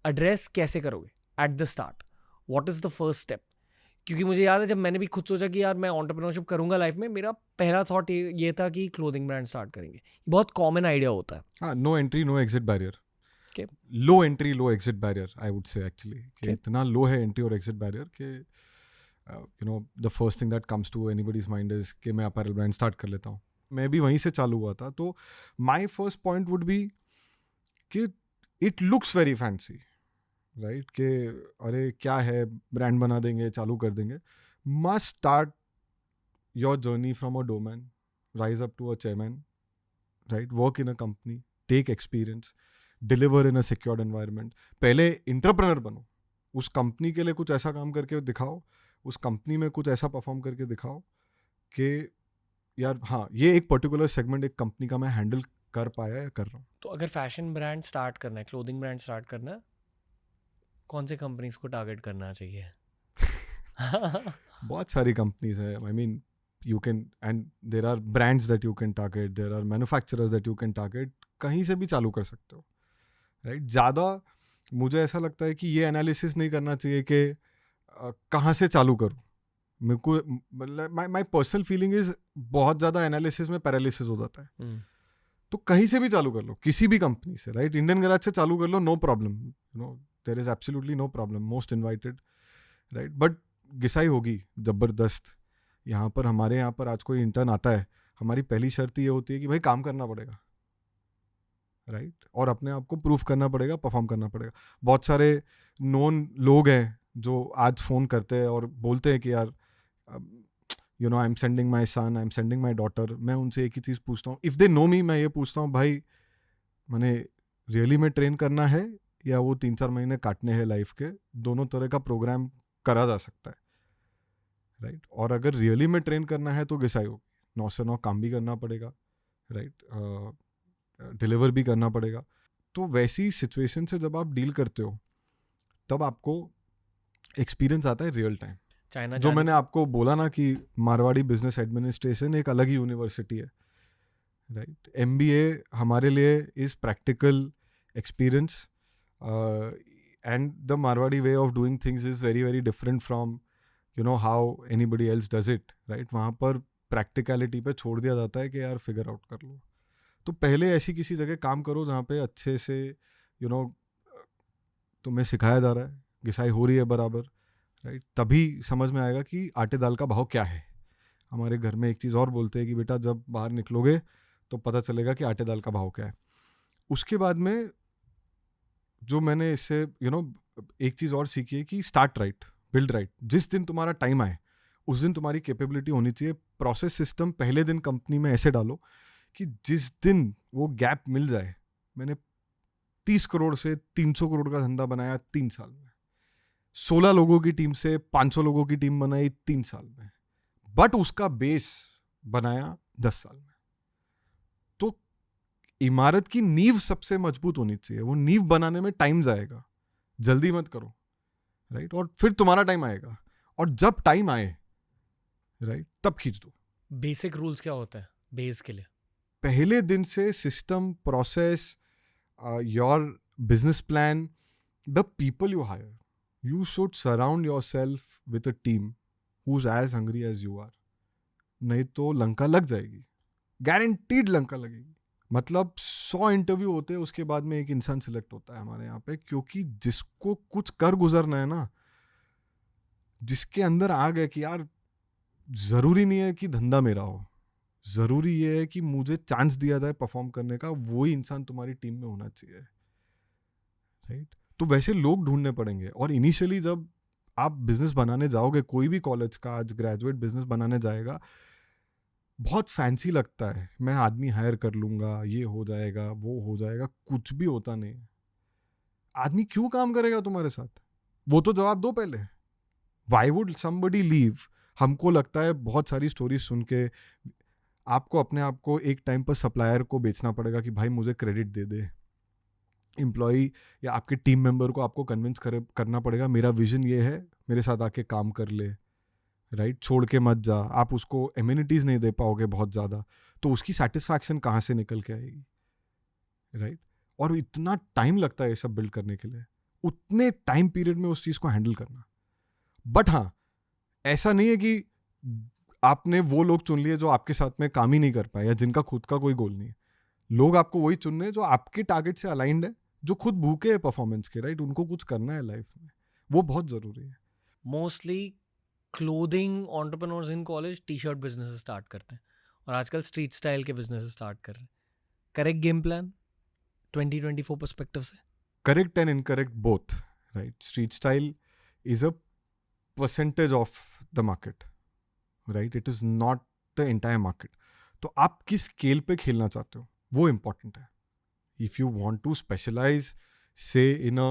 एड्रेस कैसे करोगे at the start? What is the first step? क्योंकि मुझे याद है जब मैंने भी खुद सोचा कि यार मैं एंटरप्रेन्योरशिप करूंगा लाइफ में, मेरा पहला थॉट ये था कि क्लोथिंग ब्रांड स्टार्ट करेंगे। बहुत कॉमन आइडिया होता है। हाँ, no entry no exit barrier. Okay. Low entry low exit barrier I would say actually. Okay. इतना लो है एंट्री और एग्जिट बैरियर कि you know the first thing that comes to anybody's mind is कि मैं apparel brand start कर लेता हूँ। मैं भी वहीं से चालू हुआ था। तो my first point would be कि it looks very fancy, right, कि अरे क्या है, ब्रांड बना देंगे, चालू कर देंगे। Must start your journey from a doorman, rise up to a chairman, right, work in a company, take experience, deliver in a secured environment. पहले इंटरप्रेनर बनो, उस कंपनी के लिए कुछ ऐसा काम करके दिखाओ, उस कंपनी में कुछ ऐसा परफॉर्म करके दिखाओ कि यार हाँ, ये एक पर्टिकुलर सेगमेंट एक कंपनी का मैं हैंडल कर पाया या कर रहा हूँ। तो अगर फैशन ब्रांड स्टार्ट करना है, क्लोथिंग ब्रांड स्टार्ट करना है, कौन से कंपनीज को टारगेट करना चाहिए? बहुत सारी कंपनीज है। I mean you can, and there are brands that you can target, there are manufacturers that you can target. कहीं से भी चालू कर सकते हो, राइट। ज़्यादा मुझे ऐसा लगता है कि ये एनालिसिस नहीं करना चाहिए कि कहाँ से चालू करूँ। मेरे को माई पर्सनल फीलिंग इज बहुत ज़्यादा एनालिसिस में पैरालिसिस हो जाता है। तो कहीं से भी चालू कर लो, किसी भी कंपनी से, राइट। इंडियन गैराज से चालू कर लो, no problem, you know, there is absolutely no problem, most invited, right. But घिसाई होगी ज़बरदस्त। यहाँ पर हमारे यहाँ पर आज कोई इंटर्न आता है, हमारी पहली शर्त ये होती है कि भाई काम करना पड़ेगा, राइट, और अपने आप को प्रूफ करना पड़ेगा, परफॉर्म करना पड़ेगा। बहुत सारे नोन लोग हैं जो आज फ़ोन करते हैं और बोलते हैं कि यार you know I am sending my son, I am sending my daughter. मैं उनसे एक ही चीज़ पूछता हूँ, इफ़ दे नो मी, मैं ये पूछता हूँ भाई मैंने रियली में ट्रेन करना है या वो 3-4 महीने काटने हैं लाइफ के? दोनों तरह का प्रोग्राम करा जा सकता है, राइट। और अगर रियली में ट्रेन करना है तो घिसाई होगी, 9 से 9 काम भी करना पड़ेगा, राइट, डिलीवर भी करना पड़ेगा। तो वैसी सिचुएशन से जब आप डील करते हो तब आपको एक्सपीरियंस आता है रियल टाइम। चाइना जो मैंने आपको बोला ना कि मारवाड़ी बिजनेस एडमिनिस्ट्रेशन एक अलग ही यूनिवर्सिटी है, राइट। MBA हमारे लिए is practical experience and the Marwari way of doing things is very very different from you know how anybody else does it, right? वहाँ पर प्रैक्टिकलिटी पे छोड़ दिया जाता है कि यार फिगर आउट कर लो। तो पहले ऐसी किसी जगह काम करो जहाँ पे अच्छे से यू नो तुम्हें सिखाया जा रहा है, घिसाई हो रही है बराबर, राइट? तभी समझ में आएगा कि आटे दाल का भाव क्या है। हमारे घर में एक चीज़ और बोलते हैं कि बेटा जब बाहर निकलोगे तो पता चलेगा कि आटे दाल का भाव क्या है। उसके बाद में जो मैंने इससे एक चीज़ और सीखी है कि स्टार्ट राइट, बिल्ड राइट। जिस दिन तुम्हारा टाइम आए उस दिन तुम्हारी कैपेबिलिटी होनी चाहिए। प्रोसेस सिस्टम पहले दिन कंपनी में ऐसे डालो कि जिस दिन वो गैप मिल जाए। मैंने 30 करोड़ से 300 करोड़ का धंधा बनाया 3 साल में, 16 लोगों की टीम से 500 लोगों की टीम बनाई 3 साल में, बट उसका बेस बनाया 10 साल में। तो इमारत की नींव सबसे मजबूत होनी चाहिए। वो नींव बनाने में टाइम जाएगा, जल्दी मत करो, राइट? और फिर तुम्हारा टाइम आएगा, और जब टाइम आए, राइट, तब खींच दो। बेसिक रूल्स क्या होते हैं बेस के लिए? पहले दिन से system, process, your business plan, the people you hire, you should surround yourself with a team who's as hungry as you are. नहीं तो लंका लग जाएगी, गारंटीड लंका लगेगी। मतलब 100 इंटरव्यू होते हैं, उसके बाद में एक इंसान सिलेक्ट होता है हमारे यहाँ पे, क्योंकि जिसको कुछ कर गुजरना है ना, जिसके अंदर आ गए कि यार जरूरी नहीं है कि धंधा मेरा हो, जरूरी ये है कि मुझे चांस दिया जाए परफॉर्म करने का, वही इंसान तुम्हारी टीम में होना चाहिए, राइट? तो वैसे लोग ढूंढने पड़ेंगे। और इनिशियली जब आप बिजनेस बनाने जाओगे, कोई भी कॉलेज का आज ग्रेजुएट बिजनेस बनाने जाएगा, बहुत फैंसी लगता है, मैं आदमी हायर कर लूंगा, ये हो जाएगा, वो हो जाएगा। कुछ भी होता नहीं। आदमी क्यों काम करेगा तुम्हारे साथ? वो तो जवाब दो पहले। Why would somebody leave? हमको लगता है बहुत सारी स्टोरीज सुन के आपको अपने आप को एक टाइम पर सप्लायर को बेचना पड़ेगा कि भाई मुझे क्रेडिट दे दे। एम्प्लॉई या आपके टीम मेंबर को आपको कन्विंस करना पड़ेगा, मेरा विजन ये है, मेरे साथ आके काम कर ले, राइट? छोड़ के मत जा। आप उसको एम्यूनिटीज़ नहीं दे पाओगे बहुत ज़्यादा, तो उसकी सेटिस्फैक्शन कहाँ से निकल के आएगी, राइट? और इतना टाइम लगता है ये सब बिल्ड करने के लिए, उतने टाइम पीरियड में उस चीज़ को हैंडल करना। बट हाँ, ऐसा नहीं है कि आपने वो लोग चुन लिए जो आपके साथ में काम ही नहीं कर पाए या जिनका खुद का कोई गोल नहीं है। लोग आपको वही चुन रहे हैं जो आपके टारगेट से अलाइंड है, जो खुद भूखे हैं परफॉर्मेंस के, राइट? उनको कुछ करना है लाइफ में, वो बहुत ज़रूरी है। Mostly clothing entrepreneurs in college T shirt business start करते हैं, और आजकल स्ट्रीट स्टाइल के बिजनेस स्टार्ट कर रहे हैं। करेक्ट गेम प्लान 2024 पर्सपेक्टिव से? Correct and incorrect both, right? Street style is a percentage of the market, right? It is not the entire market. तो आप किस स्केल पे खेलना चाहते हो वो इम्पॉर्टेंट है। If you want to specialize, say in a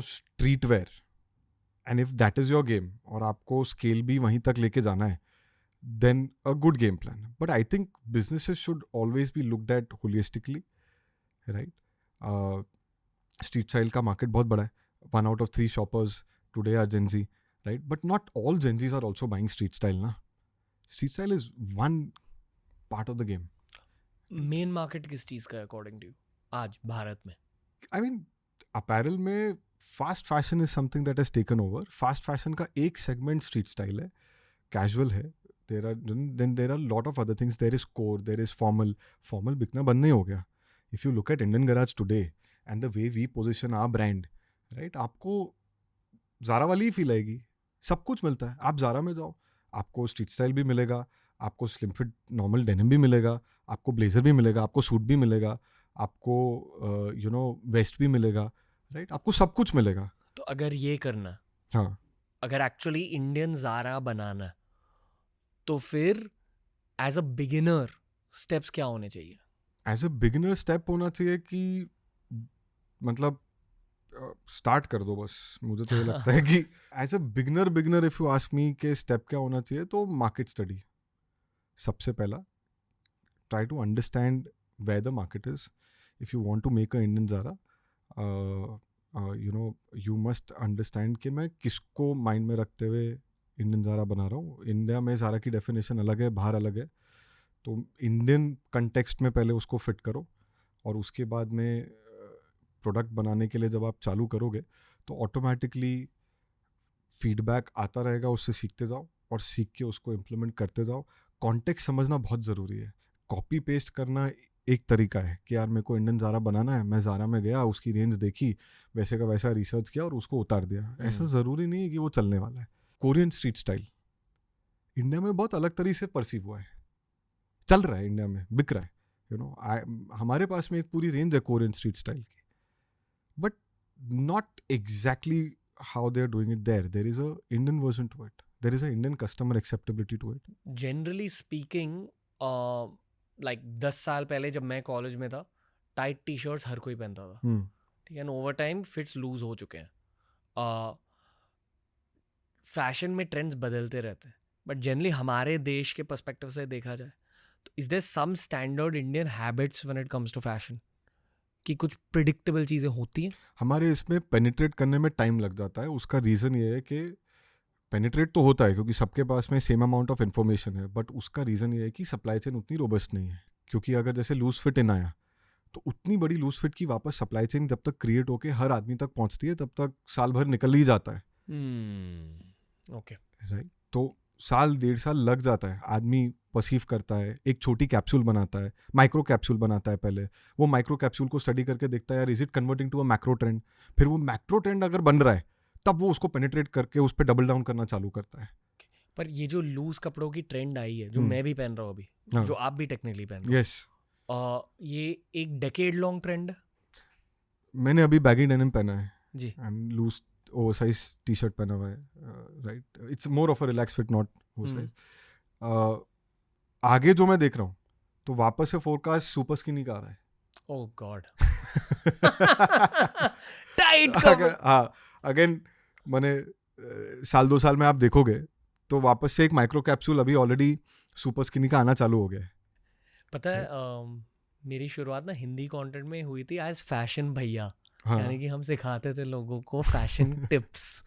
streetwear, and if that is your game और आपको scale भी वहीं तक लेके जाना है, then a good game plan. But I think businesses should always be looked at holistically, right? Street style का market बहुत बड़ा है. 1 out of 3 shoppers today are Gen Z, right? But not all Gen Zs are also buying street style, na? Street style is one part of the game. Main market किस चीज़ का है according to you आज भारत में? I mean apparel में fast fashion is something that has taken over. Fast fashion का एक segment street style है, casual है। There are lot of other things. There is core, there is formal. Formal बिकना बंद नहीं हो गया। If you look at Indian garage today and the way we position our brand, right, आपको Zara वाली ही feel आएगी। सब कुछ मिलता है। आप ज़ारा में जाओ, आपको स्ट्रीट स्टाइल भी मिलेगा, आपको स्लिम फिट नॉर्मल डेनिम भी मिलेगा, आपको ब्लेजर भी मिलेगा, आपको सूट भी मिलेगा, आपको वेस्ट भी मिलेगा, राइट? आपको सब कुछ मिलेगा। तो अगर ये करना, हाँ, अगर एक्चुअली इंडियन ज़ारा बनाना, तो फिर एज अ बिगिनर स्टेप्स क्या होने चाहिए? एज अ बिगिनर स्टेप होना चाहिए कि मतलब स्टार्ट कर दो बस। मुझे तो ये लगता है कि as a beginner if you ask me के स्टेप क्या होना चाहिए, तो मार्केट स्टडी सबसे पहला। Try to understand where the market is. If you want to make a Indian Zara, you must understand कि मैं किसको माइंड में रखते हुए इंडियन ज़ारा बना रहा हूँ। इंडिया में ज़ारा की डेफिनेशन अलग है, बाहर अलग है। तो इंडियन कंटेक्स्ट में पहले उसको फिट करो, और उसके बाद में प्रोडक्ट बनाने के लिए जब आप चालू करोगे तो ऑटोमेटिकली फीडबैक आता रहेगा, उससे सीखते जाओ और सीख के उसको इम्प्लीमेंट करते जाओ. कॉन्टेक्स्ट समझना बहुत ज़रूरी है. कॉपी पेस्ट करना एक तरीका है कि यार मेरे को इंडियन ज़ारा बनाना है, मैं ज़ारा में गया, उसकी रेंज देखी, वैसे का वैसा रिसर्च किया और उसको उतार दिया. ऐसा ज़रूरी नहीं है कि वो चलने वाला है. कोरियन स्ट्रीट स्टाइल इंडिया में बहुत अलग तरीके से परसीव हुआ है, चल रहा है इंडिया में, बिक रहा है. हमारे पास में एक पूरी रेंज है कोरियन स्ट्रीट स्टाइल की, but not exactly how they are doing it there. There is a Indian version to it. There is a Indian customer acceptability to it. Generally speaking like 10 साल पहले जब मैं college में था, tight T shirts हर कोई पहनता था, ठीक है. ओवर टाइम फिट्स लूज हो चुके हैं. फैशन में ट्रेंड्स बदलते रहते हैं, बट जनरली हमारे देश के पर्सपेक्टिव से देखा जाए तो is there some standard Indian habits when it comes to fashion, कि कुछ प्रिडिक्टेबल चीज़ें होती हैं? हमारे इसमें पेनिट्रेट करने में टाइम लग जाता है. उसका रीज़न ये है कि पेनिट्रेट तो होता है क्योंकि सबके पास में सेम अमाउंट ऑफ इन्फॉर्मेशन है, बट उसका रीज़न ये है कि सप्लाई चेन उतनी रोबस्ट नहीं है. क्योंकि अगर जैसे लूज फिट इन आया तो उतनी बड़ी लूज फिट की वापस सप्लाई चेन जब तक क्रिएट होके हर आदमी तक पहुंचती है तब तक साल भर निकल ही जाता है. Okay, right. तो साल 1.5 साल लग जाता है. आदमी परसीव करता है, एक छोटी कैप्सूल बनाता है, माइक्रो कैप्सूल बनाता है पहले. वो माइक्रो कैप्सूल को स्टडी करके देखता है यार is it converting to a macro trend. फिर वो मैक्रो ट्रेंड अगर बन रहा है तब वो उसको पेनिट्रेट करके उस पर डबल डाउन करना चालू करता है. पर ये जो लूज कपड़ों की ट्रेंड आई है, जो मैं भी पहन रहा हूँ अभी, हाँ. जो आप भी टेक्निकली पहन रहे हो, यस. ये एक डेकेड लॉन्ग ट्रेंड है. मैंने अभी बैगी डेनिम पहना है जी. And loose oversize T shirt पहना हुआ है. Right. It's more of a relax fit, not oversize. आगे जो मैं देख रहा हूँ तो वापस से फोरकास्ट सुपर स्किनी का आ रहा है. ओह गॉड. टाइट हाँ. अगेन मैंने साल 2 साल में आप देखोगे तो वापस से एक माइक्रो कैप्सूल अभी ऑलरेडी सुपर स्किनी का आना चालू हो गया है. पता है मेरी शुरुआत ना हिंदी कंटेंट में हुई थी एज फैशन भैया. हाँ. यानी कि हम सिखाते थे लोगों को फैशन टिप्स.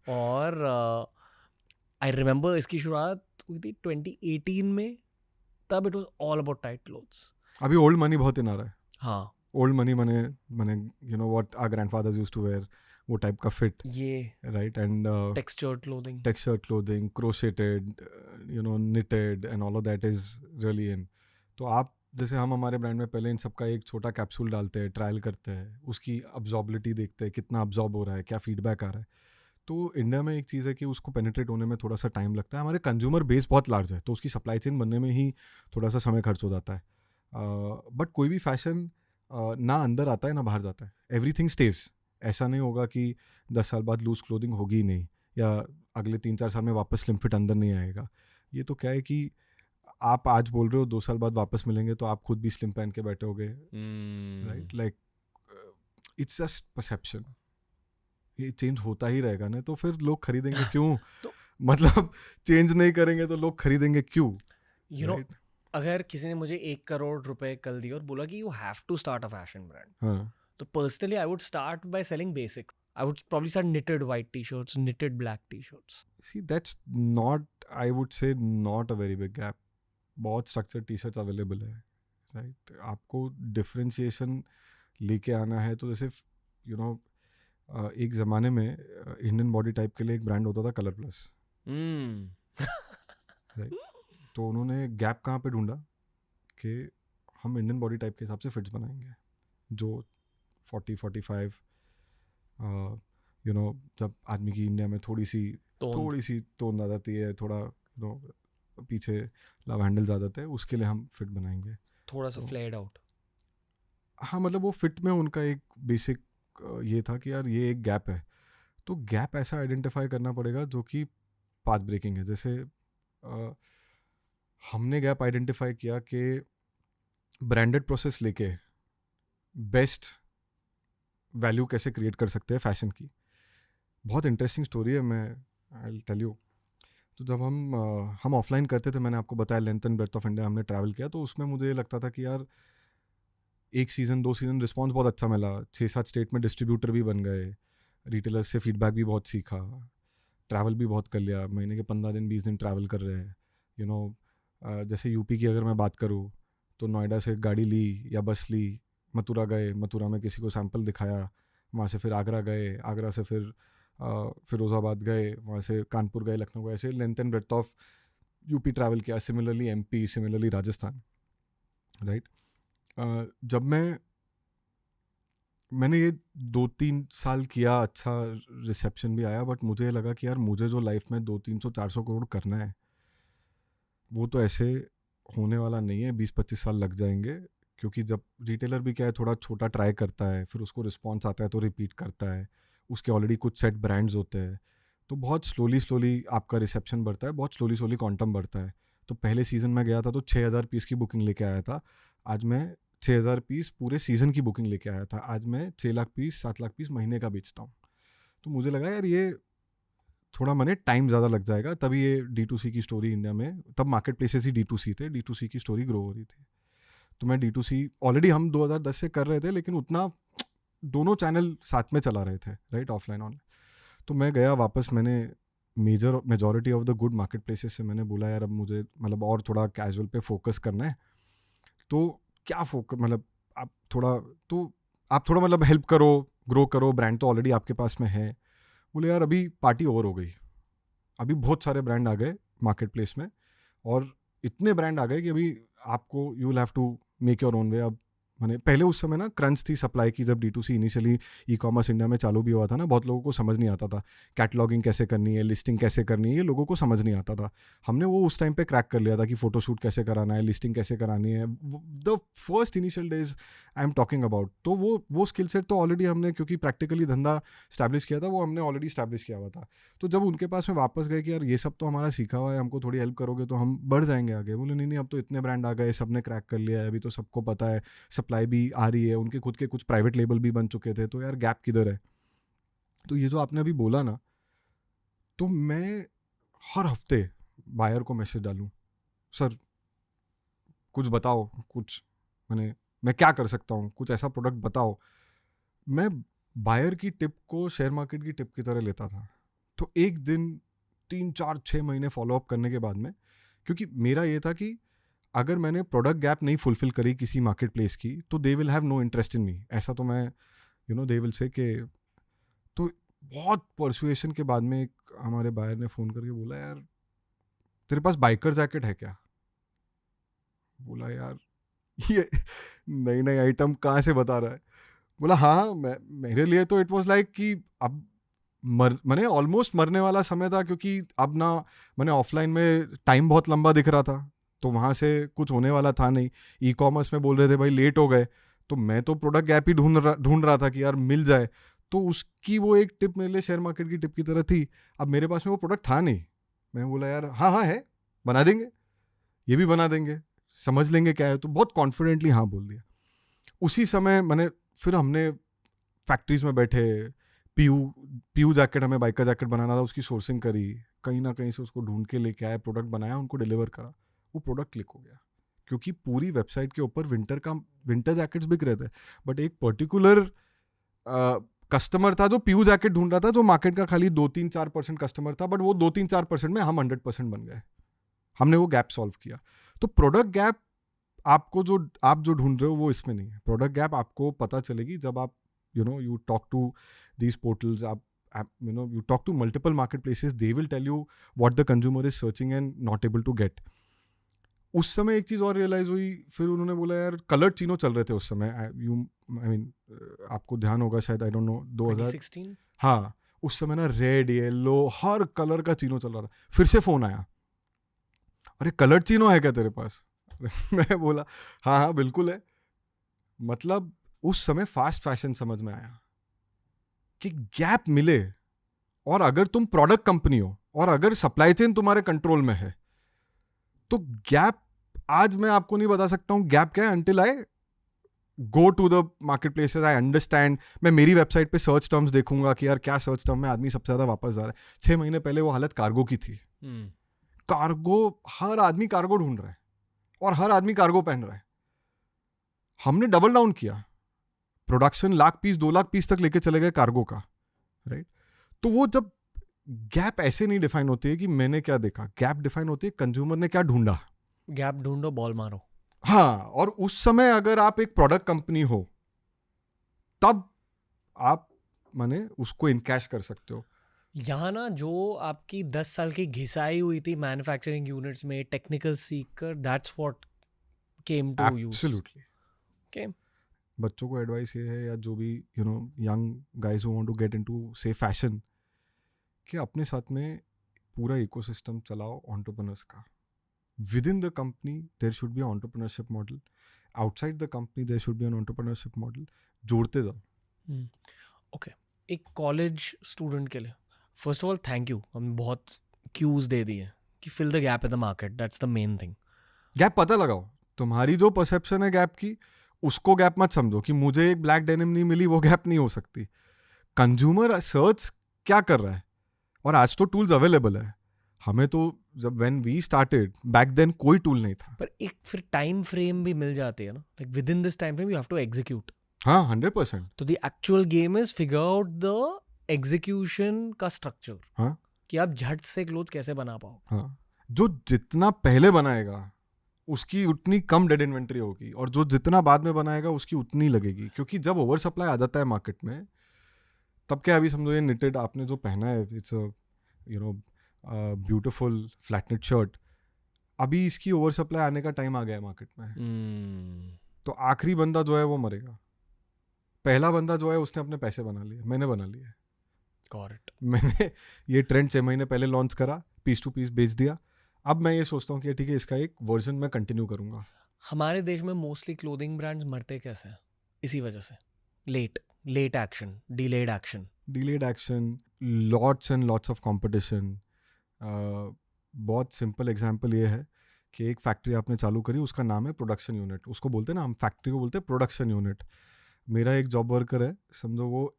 और आई रिमेम्बर इसकी शुरुआत हुई थी 2018 में. तब it was all about tight clothes. अभी ओल्ड मनी बहुत इन आ रहा है. हाँ. ओल्ड मनी माने you know what our grandfathers used to wear, वो टाइप का फिट. ये right. And textured clothing, crocheted, you know, knitted and all of that is really in. तो आप जैसे हम हमारे ब्रांड में पहले इन सब का एक छोटा कैप्सूल डालते हैं, ट्रायल करते हैं, उसकी अब्जॉर्बिलिटी देखते हैं, कितना अब्जॉर्ब हो रहा है, क्या फीडबैक आ रहा है. तो इंडिया में एक चीज़ है कि उसको पेनिट्रेट होने में थोड़ा सा टाइम लगता है. हमारे कंज्यूमर बेस बहुत लार्ज है तो उसकी सप्लाई चेन बनने में ही थोड़ा सा समय खर्च हो जाता है. बट कोई भी फैशन ना अंदर आता है ना बाहर जाता है. Everything stage. ऐसा नहीं होगा कि 10 साल बाद लूज क्लोथिंग होगी ही नहीं, या अगले 3-4 साल में वापस स्लिम फिट अंदर नहीं आएगा. ये तो क्या है कि आप आज बोल रहे हो 2 साल बाद वापस मिलेंगे तो आप खुद भी स्लिम पहन के बैठे होगे. Right. Like it's just perception. ये चेंज होता ही रहेगा ना, तो फिर लोग खरीदेंगे क्यों? तो मतलब चेंज नहीं करेंगे तो लोग खरीदेंगे क्यों? यू नो, अगर किसी ने मुझे 1 करोड़ रुपए कल दिए और बोला कि you have to start a fashion brand, हाँ. तो personally I would start by selling basics. I would probably start knitted white t-shirts, knitted black t-shirts. See, that's not, I would say, not a very big gap. बहुत structured T shirts available है. Right. आपको differentiation लेके आना है तो जैसे you know एक ज़माने में इंडियन बॉडी टाइप के लिए एक ब्रांड होता था कलर प्लस. राइट. तो उन्होंने गैप कहाँ पे ढूंढा कि हम इंडियन बॉडी टाइप के हिसाब से फिट्स बनाएंगे जो 40-45 यू नो, जब आदमी की इंडिया में थोड़ी सी तोन आ जाती है, थोड़ा यू नो पीछे लव हैंडल्स आ जाते हैं, उसके लिए हम फिट बनाएंगे थोड़ा सा फ्लेयर्ड आउट. हाँ. मतलब वो फिट में उनका एक बेसिक ये था कि यार ये एक गैप है. तो गैप ऐसा आइडेंटिफाई करना पड़ेगा जो कि पाथ ब्रेकिंग है. जैसे हमने गैप आइडेंटिफाई किया कि ब्रांडेड प्रोसेस लेके बेस्ट वैल्यू कैसे क्रिएट कर सकते हैं फैशन की. बहुत इंटरेस्टिंग स्टोरी है, मैं आई विल टेल यू. तो जब हम ऑफलाइन करते थे, मैंने आपको बताया length and breadth of India हमने ट्रैवल किया, तो उसमें मुझे लगता था कि यार 1 सीज़न 2 सीज़न रिस्पॉन्स बहुत अच्छा मिला, 6-7 स्टेट में डिस्ट्रीब्यूटर भी बन गए, रिटेलर्स से फीडबैक भी बहुत सीखा, ट्रैवल भी बहुत कर लिया. महीने के 15 दिन 20 दिन ट्रैवल कर रहे हैं. यू नो जैसे यूपी की अगर मैं बात करूँ तो नोएडा से गाड़ी ली या बस ली, मथुरा गए, मथुरा में किसी को सैंपल दिखाया, वहाँ से फिर आगरा गए, आगरा से फिर फिरोजाबाद गए, वहाँ से कानपुर गए, लखनऊ गए, ऐसे length and breadth of UP travel किया, similarly MP, similarly Rajasthan, right. जब मैंने ये 2-3 साल किया, अच्छा रिसेप्शन भी आया, बट मुझे लगा कि यार मुझे जो लाइफ में 200-300-400 करोड़ करना है वो तो ऐसे होने वाला नहीं है, 20-25 साल लग जाएंगे। क्योंकि जब रिटेलर भी क्या है, थोड़ा छोटा ट्राई करता है, फिर उसको रिस्पॉन्स आता है तो रिपीट करता है, उसके ऑलरेडी कुछ सेट ब्रांड्स होते हैं, तो बहुत स्लोली आपका रिसेप्शन बढ़ता है, बहुत स्लोली क्वांटम बढ़ता है। तो पहले सीज़न में गया था तो 6,000 पीस की बुकिंग लेके आया था, आज मैं 6,000 पीस पूरे सीज़न की बुकिंग लेके आया था, आज मैं 6 लाख पीस 7 लाख पीस महीने का बेचता हूँ। तो मुझे लगा यार ये थोड़ा मैंने टाइम ज़्यादा लग जाएगा, तभी ये D2C की स्टोरी इंडिया में, तब मार्केट प्लेसेस ही D2C थे, D2C की स्टोरी ग्रो हो रही थी। तो मैं D2C ऑलरेडी हम 2010 से कर रहे थे, लेकिन उतना दोनों चैनल साथ में चला रहे थे, राइट, ऑफलाइन ऑनलाइन। तो मैं गया वापस, मैंने majority of the good market places से मैंने बोला यार अब मुझे मतलब और थोड़ा कैजुअल पे फोकस करना है, तो क्या फोकस, मतलब आप थोड़ा मतलब हेल्प करो, ग्रो करो, ब्रांड तो ऑलरेडी आपके पास में है। बोले यार अभी पार्टी ओवर हो गई, अभी बहुत सारे ब्रांड आ गए मार्केट प्लेस में, और इतने ब्रांड आ गए कि अभी आपको you will have to make your own way. अब मैंने पहले उस समय ना क्रंच थी सप्लाई की, जब D2C इनिशियली ई-कॉमर्स इंडिया में चालू भी हुआ था ना, बहुत लोगों को समझ नहीं आता था कैटलॉगिंग कैसे करनी है, लिस्टिंग कैसे करनी है, ये लोगों को समझ नहीं आता था। हमने वो उस टाइम पे क्रैक कर लिया था कि फोटोशूट कैसे कराना है, लिस्टिंग कैसे करानी है, the first initial days I am talking about. तो वो स्किल सेट तो ऑलरेडी हमने, क्योंकि प्रैक्टिकली धंधा स्टैब्लिश किया था, वो हमने ऑलरेडी स्टैब्लिश किया हुआ था। तो जब उनके पास में वापस गए कि यार ये सब तो हमारा सीखा हुआ है, हमको थोड़ी हेल्प करोगे तो हम बढ़ जाएंगे आगे। बोले नहीं अब तो इतने ब्रांड आ गए, सबने क्रैक कर लिया है, अभी तो सबको पता है, सप्लाई भी आ रही है, उनके खुद के कुछ प्राइवेट लेबल भी बन चुके थे, तो यार गैप किधर है। तो ये जो आपने अभी बोला ना, तो मैं हर हफ्ते बायर को मैसेज डालूं, सर कुछ बताओ, कुछ मैं क्या कर सकता हूँ, कुछ ऐसा प्रोडक्ट बताओ। मैं बायर की टिप को शेयर मार्केट की टिप की तरह लेता था। तो एक दिन 3-4-6 महीने फॉलोअप करने के बाद में, क्योंकि मेरा ये था कि अगर मैंने प्रोडक्ट गैप नहीं फुलफिल करी किसी मार्केट प्लेस की, तो they will have no interest in me, ऐसा तो मैं दे विल से के। तो बहुत परसुएशन के बाद में एक हमारे बायर ने फ़ोन करके बोला यार तेरे पास बाइकर जैकेट है क्या। बोला यार ये नई आइटम कहाँ से बता रहा है। बोला हाँ, मेरे लिए तो इट वाज लाइक कि अब मैंने ऑलमोस्ट मरने वाला समय था, क्योंकि अब ना मैंने ऑफलाइन में टाइम बहुत लंबा दिख रहा था, तो वहाँ से कुछ होने वाला था नहीं। ई-कॉमर्स में बोल रहे थे भाई लेट हो गए, तो मैं तो प्रोडक्ट गैप ही ढूंढ रहा था कि यार मिल जाए। तो उसकी वो एक टिप मेरे लिए शेयर मार्केट की टिप की तरह थी। अब मेरे पास में वो प्रोडक्ट था नहीं, मैं बोला यार हाँ है, बना देंगे, ये भी बना देंगे, समझ लेंगे क्या है। तो बहुत कॉन्फिडेंटली हाँ बोल दिया। उसी समय फिर हमने फैक्ट्रीज में बैठे, पीयू जैकेट, हमें बाइकर जैकेट बनाना था, उसकी सोर्सिंग करी, कहीं ना कहीं से उसको ढूंढ के लेके आए, प्रोडक्ट बनाया, उनको डिलीवर करा, वो प्रोडक्ट क्लिक हो गया। क्योंकि पूरी वेबसाइट के ऊपर विंटर जैकेट्स बिक रहे थे, बट एक पर्टिकुलर कस्टमर था जो पीयू जैकेट ढूंढ रहा था, जो मार्केट का खाली 2-3-4% कस्टमर था, बट वो 2-3-4% में हम 100% बन गए। हमने वो गैप सॉल्व किया। तो प्रोडक्ट गैप आप जो ढूंढ रहे हो वो इसमें नहीं है। प्रोडक्ट गैप आपको पता चलेगी जब आप you talk to these portals, you talk to multiple marketplaces, they will tell you what the consumer is searching and not able to get. उस समय एक चीज़ और रियलाइज हुई, फिर उन्होंने बोला यार कलर्ड चीनो चल रहे थे उस समय, आपको ध्यान होगा शायद, आई डोंट नो 2016, हाँ, उस समय ना रेड येलो हर कलर का चीनो चल रहा था। फिर से फ़ोन आया, अरे कलर्ड चीनो है क्या तेरे पास। मैं बोला हाँ बिल्कुल है। मतलब उस समय फास्ट फैशन समझ में आया कि गैप मिले, और अगर तुम प्रोडक्ट कंपनी हो और अगर सप्लाई चेन तुम्हारे कंट्रोल में है, तो गैप, आज मैं आपको नहीं बता सकता हूं गैप क्या है until I go to the market places, I understand. मैं मेरी वेबसाइट पे सर्च टर्म्स देखूंगा कि यार क्या सर्च टर्म में आदमी सबसे ज्यादा वापस जा रहा है। 6 महीने पहले वो हालत कार्गो की थी। कार्गो, हर आदमी कार्गो ढूंढ रहा है और हर आदमी कार्गो पहन रहा है। हमने डबल डाउन किया, production 1 lakh piece 2 lakh piece तक लेके चले गए कार्गो का, राइट। तो वो जब गैप ऐसे नहीं डिफाइन होती है कि मैंने क्या देखा, गैप डिफाइन होती है कंज्यूमर ने क्या ढूंढा। गैप ढूंढो, बॉल मारो। हाँ, और उस समय अगर आप एक प्रोडक्ट कंपनी हो, तब आप उसको इनकैश कर सकते हो। यहाँ ना जो आपकी 10 साल की घिसाई हुई थी मैन्युफैक्चरिंग यूनिट्स में टेक्निकल सीख कर, that's what came to use. Absolutely. Okay, बच्चों को एडवाइस ये है, या जो भी young guys who want to get into से फैशन, कि अपने साथ में पूरा इकोसिस्टम चलाओ एंटरप्रेन्योर्स का। Within the company there should be an entrepreneurship model, outside the company there should be an entrepreneurship model. जोड़ते जाओ। ओके। एक कॉलेज स्टूडेंट के लिए first of all thank you, हमने बहुत क्यूज दे दिए कि fill the gap in the market, that's the main thing. Gap पता लगाओ। तुम्हारी जो परसेप्शन है गैप की, उसको गैप मत समझो कि मुझे एक ब्लैक डेनिम नहीं मिली, वो गैप नहीं हो सकती। कंज्यूमर सर्च क्या कर रहा है, और आज तो टूल्स अवेलेबल है। हमें तो जब when we started back then कोई टूल नहीं था। पर एक फिर टाइम फ्रेम भी मिल जाती है ना, like within this time frame you have to execute. हाँ, 100%। तो the actual game is figure out the execution का स्ट्रक्चर, हाँ कि आप झट से क्लोथ कैसे बना पाओ। हाँ, जो जितना पहले बनाएगा उसकी उतनी कम डेड इन्वेंट्री होगी, और जो जितना बाद में बनाएगा उसकी उतनी लगेगी। क्योंकि जब ओवर सप्लाई आ जाता है मार्केट में, तब क्या, अभी समझो ये निटेड आपने जो पहना है, it's beautiful flat net shirt, अभी इसकी ओवर सप्लाई आने का टाइम आ गया है मार्केट में। तो आखिरी बंदा जो है वो मरेगा। पहला बंदा जो है उसने अपने पैसे बना लिए, मैंने बना लिए। Got it. मैंने ये ट्रेंड 6 महीने पहले लॉन्च करा, पीस टू पीस बेच दिया। अब मैं ये सोचता हूँ कि ठीक है, इसका एक वर्जन मैं कंटिन्यू करूंगा। हमारे देश में मोस्टली क्लोथिंग ब्रांड्स मरते कैसे हैं? इसी वजह से late action, delayed action. Delayed action, lots and lots of competition. बहुत सिंपल एग्जांपल ये है कि एक फैक्ट्री आपने चालू करी, उसका नाम है प्रोडक्शन यूनिट। उसको बोलते हैं ना, हम फैक्ट्री को बोलते हैं प्रोडक्शन यूनिट। मेरा एक जॉब वर्कर है, समझो वो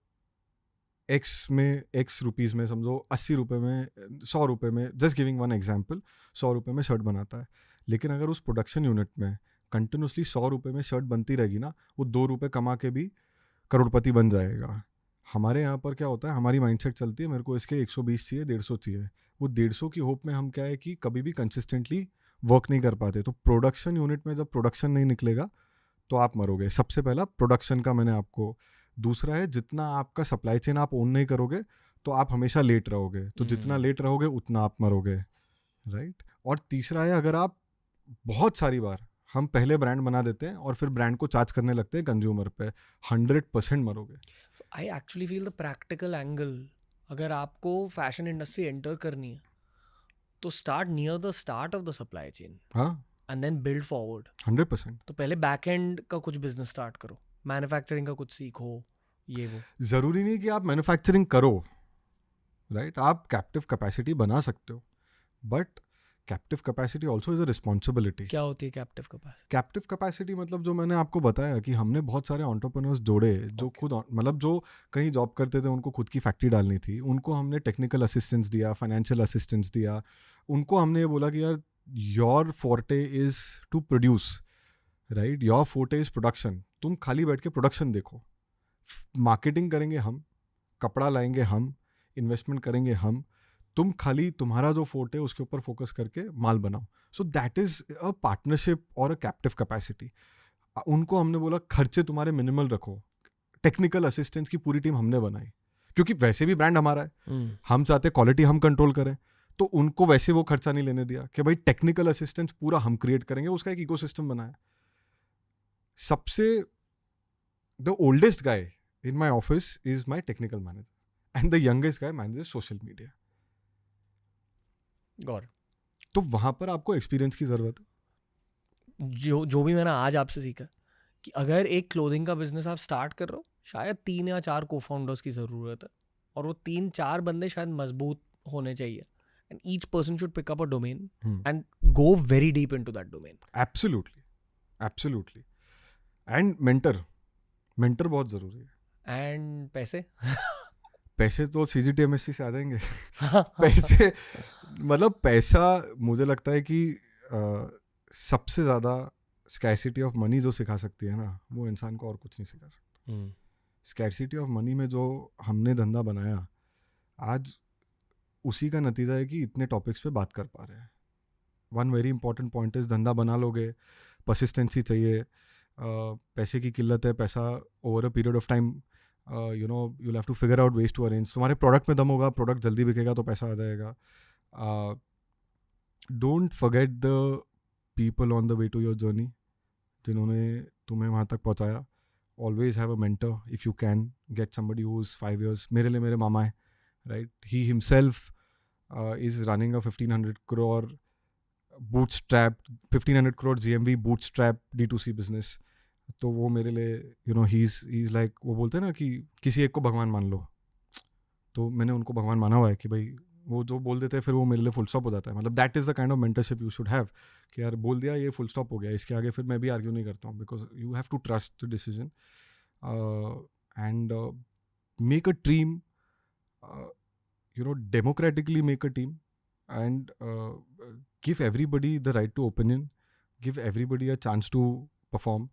एक्स रुपीज़ में, समझो 80 रुपये में, 100 रुपये में, जस्ट गिविंग वन एग्जांपल, 100 रुपये में शर्ट बनाता है। लेकिन अगर उस प्रोडक्शन यूनिट में कंटिन्यूसली 100 रुपये में शर्ट बनती रहेगी ना, वो 2 रुपये कमा के भी करोड़पति बन जाएगा। हमारे यहाँ पर क्या होता है, हमारी माइंडसेट चलती है, मेरे को इसके 120 चाहिए, 150 चाहिए। वो 150 की होप में हम क्या है कि कभी भी कंसिस्टेंटली वर्क नहीं कर पाते। तो प्रोडक्शन यूनिट में जब प्रोडक्शन नहीं निकलेगा तो आप मरोगे। सबसे पहला प्रोडक्शन का मैंने आपको। दूसरा है, जितना आपका सप्लाई चेन आप ओन नहीं करोगे तो आप हमेशा लेट रहोगे। तो जितना लेट रहोगे उतना आप मरोगे, राइट। और तीसरा है, अगर आप बहुत सारी बार, हम पहले ब्रांड बना देते हैं और फिर ब्रांड को चार्ज करने लगते हैं कंज्यूमर पे, 100% मरोगे। I actually feel the practical angle, अगर आपको फैशन इंडस्ट्री एंटर करनी है तो start near the start of the supply chain हाँ, एंड देन बिल्ड फॉरवर्ड। 100%। तो पहले बैक एंड का कुछ बिजनेस स्टार्ट करो, मैन्युफैक्चरिंग का कुछ सीखो, ये वो। ज़रूरी नहीं कि आप मैन्युफैक्चरिंग करो, राइट। आप कैप्टिव कैपेसिटी बना सकते हो, but captive capacity also is a responsibility. क्या होती है कैप्टिव कैपेसिटी? कैप्टिव कैपेसिटी मतलब जो मैंने आपको बताया कि हमने बहुत सारे एंटरप्रेन्योर्स जोड़े जो खुद, मतलब जो कहीं जॉब करते थे, उनको खुद की फैक्ट्री डालनी थी, उनको हमने टेक्निकल असिस्टेंस दिया, फाइनेंशियल असिस्टेंस दिया। उनको हमने ये बोला कि यार, your forte is to produce, right, your forte is production. तुम खाली बैठ के प्रोडक्शन देखो, मार्केटिंग करेंगे हम, कपड़ा लाएंगे हम, इन्वेस्टमेंट करेंगे हम, तुम खाली तुम्हारा जो फोर्ट है उसके ऊपर फोकस करके माल बनाओ। So that is a partnership और अ कैप्टिव कैपेसिटी। उनको हमने बोला खर्चे तुम्हारे मिनिमल रखो, टेक्निकल असिस्टेंस की पूरी टीम हमने बनाई, क्योंकि वैसे भी ब्रांड हमारा है, हम चाहते क्वालिटी हम कंट्रोल करें। तो उनको वैसे वो खर्चा नहीं लेने दिया कि भाई टेक्निकल असिस्टेंस पूरा हम क्रिएट करेंगे, उसका एक इकोसिस्टम बनाया। सबसे the oldest guy in my office is my technical manager and the youngest guy manages social media. गौर, तो वहां पर आपको एक्सपीरियंस की जरूरत है। जो भी मैंने आज आपसे सीखा कि अगर एक क्लोथिंग का बिजनेस आप स्टार्ट कर रहे हो, शायद 3 या 4 को फाउंडर्स की ज़रूरत है, और वो 3-4 बंदे शायद मजबूत होने चाहिए, and each person should pick up a domain and go very deep into that domain. Absolutely. And mentor बहुत जरूरी है। एंड पैसे तो CGTMSC से आ जाएंगे। पैसे मतलब पैसा, मुझे लगता है कि सबसे ज़्यादा स्कैरसिटी ऑफ मनी जो सिखा सकती है ना, वो इंसान को और कुछ नहीं सिखा सकता। स्कैरसिटी ऑफ मनी में जो हमने धंधा बनाया आज, उसी का नतीजा है कि इतने टॉपिक्स पे बात कर पा रहे हैं। One very important point is, धंधा बना लोगे, परसिस्टेंसी चाहिए, पैसे की किल्लत है, पैसा over a period of time you know you'll have to figure out ways to arrange. तुम्हारे प्रोडक्ट में दम होगा, प्रोडक्ट जल्दी बिकेगा तो पैसा आ जाएगा. Don't forget the people on the way to your journey, जिन्होंने तुम्हें वहाँ तक पहुँचाया. Always have a mentor if you can. Get somebody who is 5 years. मेरे लिए मेरे मामा है, right. He himself is running a 1500 crore bootstrapped 1500 crore GMV bootstrap D2C business. तो वो मेरे लिए you know he's like, वो बोलते हैं ना कि किसी एक को भगवान मान लो, तो मैंने उनको भगवान माना हुआ है कि भाई वो जो बोल देते हैं फिर वो मेरे लिए फुल स्टॉप हो जाता है. मतलब that is the kind of mentorship you should have कि यार बोल दिया ये फुल स्टॉप हो गया, इसके आगे फिर मैं भी आर्ग्यू नहीं करता हूँ, because you have to trust the decision and make a team. You know, democratically make a team and give everybody the right to opinion, give everybody a chance to perform,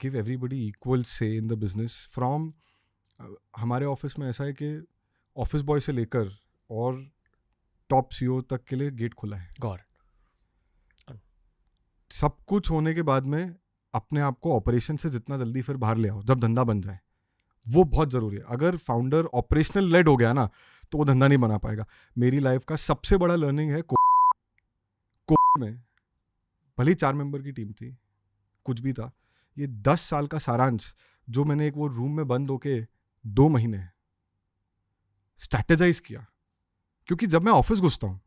give everybody equal say in the business. From हमारे office में ऐसा है कि office boy से लेकर और top CEO तक के लिए गेट खुला है. सब कुछ होने के बाद में अपने आप को ऑपरेशन से जितना जल्दी फिर बाहर ले आओ जब धंधा बन जाए, वो बहुत ज़रूरी है. अगर फाउंडर ऑपरेशनल लेड हो गया ना तो वो धंधा नहीं बना पाएगा. मेरी लाइफ का सबसे बड़ा लर्निंग है कोविड में, भले ही 4 मेंबर की टीम थी, कुछ भी था, ये 10 साल का सारांश जो मैंने एक वो रूम में बंद होके 2 महीने स्ट्रैटेजाइज किया. क्योंकि जब मैं ऑफिस घुसता हूँ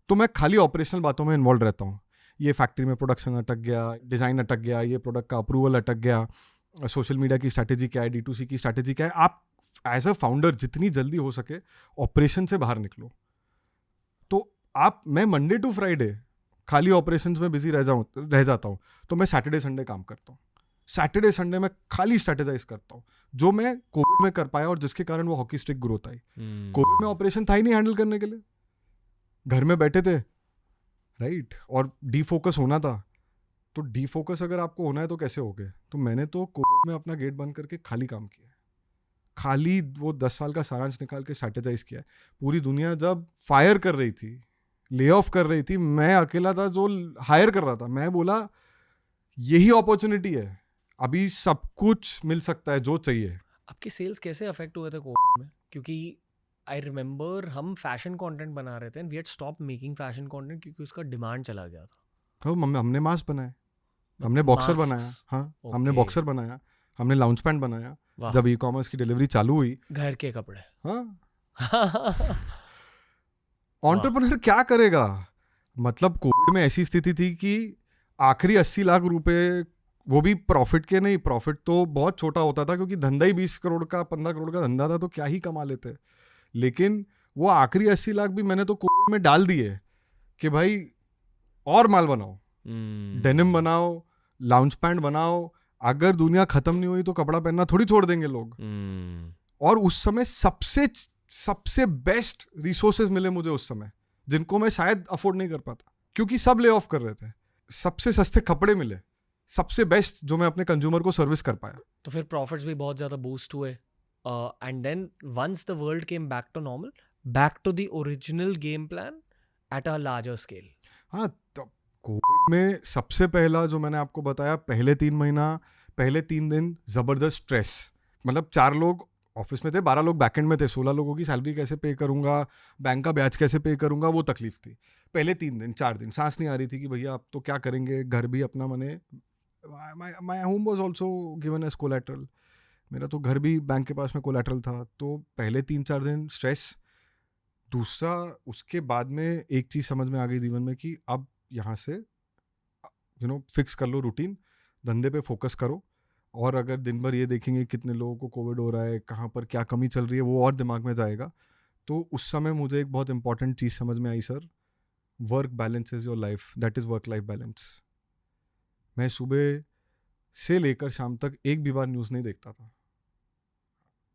तो मैं खाली ऑपरेशनल बातों में इन्वॉल्व रहता हूँ. ये फैक्ट्री में प्रोडक्शन अटक गया, डिज़ाइन अटक गया, ये प्रोडक्ट का अप्रूवल अटक गया, सोशल मीडिया की स्ट्रैटेजी क्या है, D2C की स्ट्रैटेजी क्या है. आप एज अ फाउंडर जितनी जल्दी हो सके ऑपरेशन से बाहर निकलो. तो मैं मंडे टू फ्राइडे खाली ऑपरेशंस में बिजी रह जाता हूँ, तो मैं सैटरडे संडे काम करता हूँ. सैटरडे संडे में खाली स्ट्रैटेजाइज करता हूँ, जो मैं कोविड में कर पाया और जिसके कारण वो हॉकी स्टिक ग्रोथ आई. कोविड में ऑपरेशन था ही नहीं हैंडल करने के लिए, घर में बैठे थे, राइट, और डीफोकस होना था. तो डीफोकस अगर आपको होना है तो कैसे हो गए. तो मैंने तो कोविड में अपना गेट बंद करके खाली काम किया, खाली वो 10 साल का सारांश निकाल के स्ट्रैटेजाइज किया. पूरी दुनिया जब फायर कर रही थी, ले ऑफ कर रही थी, मैं अकेला था जो हायर कर रहा था. मैं बोला यही अपॉर्चुनिटी है, अभी सब कुछ मिल सकता है जो चाहिए. आपके सेल्स कैसे अफेक्ट हुए थे कोविड में? क्योंकि आई रिमेंबर हम फैशन कंटेंट बना रहे थे and we had stop making fashion content क्योंकि उसका डिमांड चला गया था. तो हमने मास्क बनाए, हमने बॉक्सर बनाया. हाँ, हमने बॉक्सर बनाया, हमने लाउंज पैंट बनाया. जब ई-कॉमर्स की डिलीवरी चालू हुई, घर के कपड़े. हाँ. एंटरप्रेन्योर क्या करेगा. मतलब कोविड में ऐसी स्थिति थी कि आखिरी 80 लाख रुपए, वो भी प्रॉफिट के नहीं, प्रॉफिट तो बहुत छोटा होता था क्योंकि धंधा ही 20 करोड़ का 15 करोड़ का धंधा था, तो क्या ही कमा लेते. लेकिन वो आखिरी 80 लाख भी मैंने तो कोविड में डाल दिए कि भाई और माल बनाओ, डेनिम बनाओ, लाउंज पैंट बनाओ. अगर दुनिया खत्म नहीं हुई तो कपड़ा पहनना थोड़ी छोड़ देंगे लोग. और उस समय सबसे बेस्ट रिसोर्सेज मिले मुझे उस समय, जिनको मैं शायद अफोर्ड नहीं कर पाता क्योंकि सब ले ऑफ कर रहे थे. सबसे सस्ते कपड़े मिले, सबसे बेस्ट, जो मैं अपने कंज्यूमर को सर्विस कर पाया. तो फिर प्रॉफिट्स भी बहुत ज़्यादा बूस्ट हुए. And then once the world came back to normal, back to the original game plan at a larger scale. हाँ, तो कोविड में सबसे पहला जो मैंने आपको बताया, पहले 3 दिन ज़बरदस्त स्ट्रेस. मतलब 4 लोग ऑफिस में थे, 12 लोग बैकएंड में थे, 16 लोगों की सैलरी कैसे पे करूंगा, बैंक का ब्याज कैसे पे करूंगा, वो तकलीफ थी. पहले 4 दिन सांस नहीं आ रही थी कि भैया अब तो क्या करेंगे. घर भी अपना, मैंने my home was also given as collateral. मेरा तो घर भी बैंक के पास में कोलैटरल था. तो पहले 3-4 दिन स्ट्रेस. दूसरा, उसके बाद में एक चीज़ समझ में आ गई जीवन में कि अब यहाँ से फिक्स कर लो रूटीन, धंधे पे फोकस करो. और अगर दिन भर ये देखेंगे कितने लोगों को कोविड हो रहा है, कहाँ पर क्या कमी चल रही है, वो और दिमाग में जाएगा. तो उस समय मुझे एक बहुत इंपॉर्टेंट चीज़ समझ में आई, sir, work balance is your life, that is work life balance. मैं सुबह से लेकर शाम तक एक भी बार न्यूज़ नहीं देखता था.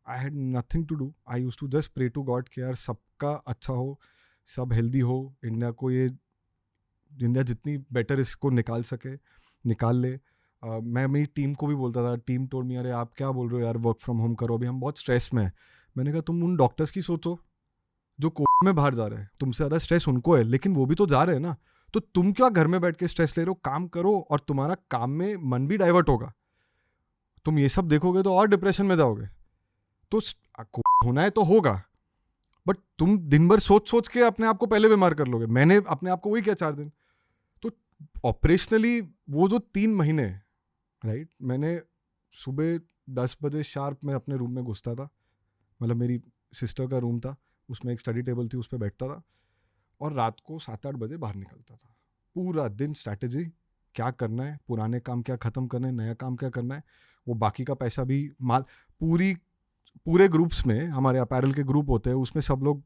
I had nothing to do. I used to just pray to God कि यार सबका अच्छा हो, सब हेल्दी हो, इंडिया जितनी बेटर इसको निकाल सके निकाल ले. मैं मेरी टीम को भी बोलता था, टीम टोल्ड मी, अरे आप क्या बोल रहे हो यार, वर्क फ्रॉम होम करो, अभी हम बहुत स्ट्रेस में हैं. मैंने कहा तुम उन डॉक्टर्स की सोचो जो कोविड में बाहर जा रहे हैं, तुमसे ज़्यादा स्ट्रेस उनको है, लेकिन वो भी तो जा रहे हैं ना. तो तुम क्या घर में बैठ के स्ट्रेस ले रहे हो, काम करो और तुम्हारा काम में मन भी डाइवर्ट होगा. तुम ये सब देखोगे तो और डिप्रेशन में जाओगे. तो होना है तो होगा, बट तुम दिन भर सोच के अपने आप को पहले बीमार कर लोगे. मैंने अपने आप को वही किया 4 दिन. तो ऑपरेशनली वो जो 3 महीने, राइट, मैंने सुबह 10 बजे शार्प में अपने रूम में घुसता था. मतलब मेरी सिस्टर का रूम था, उसमें एक स्टडी टेबल थी, उस पर बैठता था और रात को 7-8 बजे बाहर निकलता था. पूरा दिन स्ट्रैटेजी, क्या करना है, पुराने काम क्या ख़त्म करना है, नया काम क्या करना है, वो बाकी का पैसा भी माल. पूरे ग्रुप्स में, हमारे अपैरल के ग्रुप होते हैं, उसमें सब लोग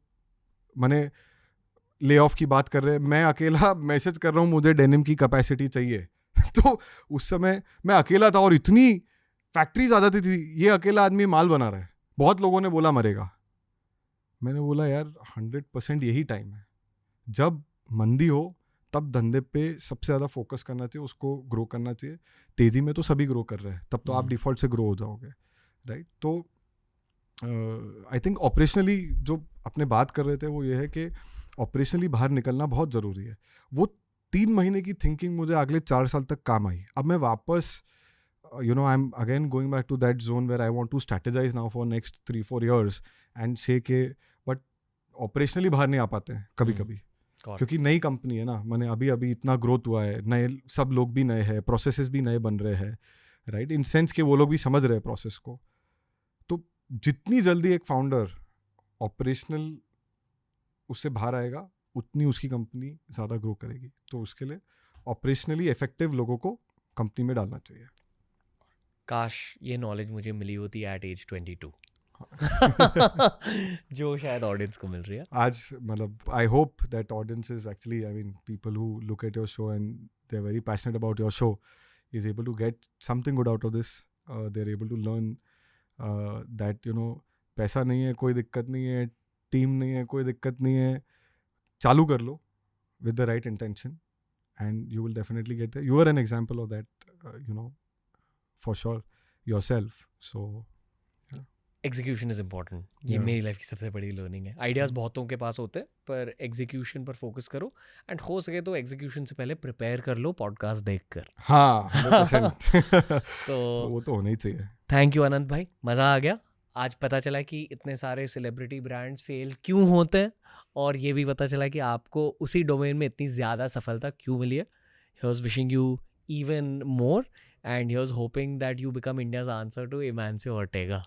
मैंने ले ऑफ की बात कर रहे हैं, मैं अकेला मैसेज कर रहा हूँ मुझे डेनिम की कैपेसिटी चाहिए. तो उस समय मैं अकेला था और इतनी फैक्ट्रीज आ जाती थी, ये अकेला आदमी माल बना रहा है. बहुत लोगों ने बोला मरेगा. मैंने बोला यार 100% यही टाइम है. जब मंदी हो तब धंधे पे सबसे ज़्यादा फोकस करना चाहिए, उसको ग्रो करना चाहिए. तेज़ी में तो सभी ग्रो कर रहे हैं, तब तो आप डिफ़ॉल्ट से ग्रो हो जाओगे, राइट. तो आई थिंक ऑपरेशनली जो अपने बात कर रहे थे वो ये है कि ऑपरेशनली बाहर निकलना बहुत ज़रूरी है. वो 3 महीने की थिंकिंग मुझे अगले 4 साल तक काम आई. अब मैं वापस I am again going back to that zone where I want to strategize now for next 3-4 years and से के, बट ऑपरेशनली बाहर नहीं आ पाते हैं कभी कभी, क्योंकि नई कंपनी है ना. मैंने अभी इतना ग्रोथ हुआ है, नए सब लोग भी नए हैं, प्रोसेसेस भी नए बन रहे हैं, राइट, इन सेंस कि वो लोग भी समझ रहे हैं प्रोसेस को. तो जितनी जल्दी एक फाउंडर ऑपरेशनल उससे बाहर आएगा उतनी उसकी कंपनी ज़्यादा ग्रो करेगी. तो उसके लिए ऑपरेशनली इफेक्टिव लोगों को कंपनी में डालना चाहिए. काश ये नॉलेज मुझे मिली होती एट एज 22 जो शायद ऑडियंस को मिल रही है आज. मतलब I hope that audience is actually, I mean people who look at your show and they are very passionate about your show is able to get something good out of this. They are able to learn that पैसा नहीं है कोई दिक्कत नहीं है, team नहीं है कोई दिक्कत नहीं है, चालू कर लो with the right intention and you will definitely get there. You are an example of that, for sure yourself. So execution is important. ये Yeah. मेरी लाइफ की सबसे बड़ी लर्निंग है. आइडियाज बहुतों के पास होते हैं पर एग्जीक्यूशन पर फोकस करो एंड हो सके तो एग्जीक्यूशन से पहले प्रिपेयर कर लो पॉडकास्ट देखकर. हाँ 100%. तो वो तो होना ही चाहिए. थैंक यू अनंत भाई, मज़ा आ गया. आज पता चला कि इतने सारे सेलिब्रिटी ब्रांड्स फेल क्यों होते हैं और ये भी पता चला कि आपको उसी डोमेन में इतनी ज़्यादा सफलता क्यों मिली है. He was wishing you even more and he was hoping that you become India's answer to Amancio Ortega.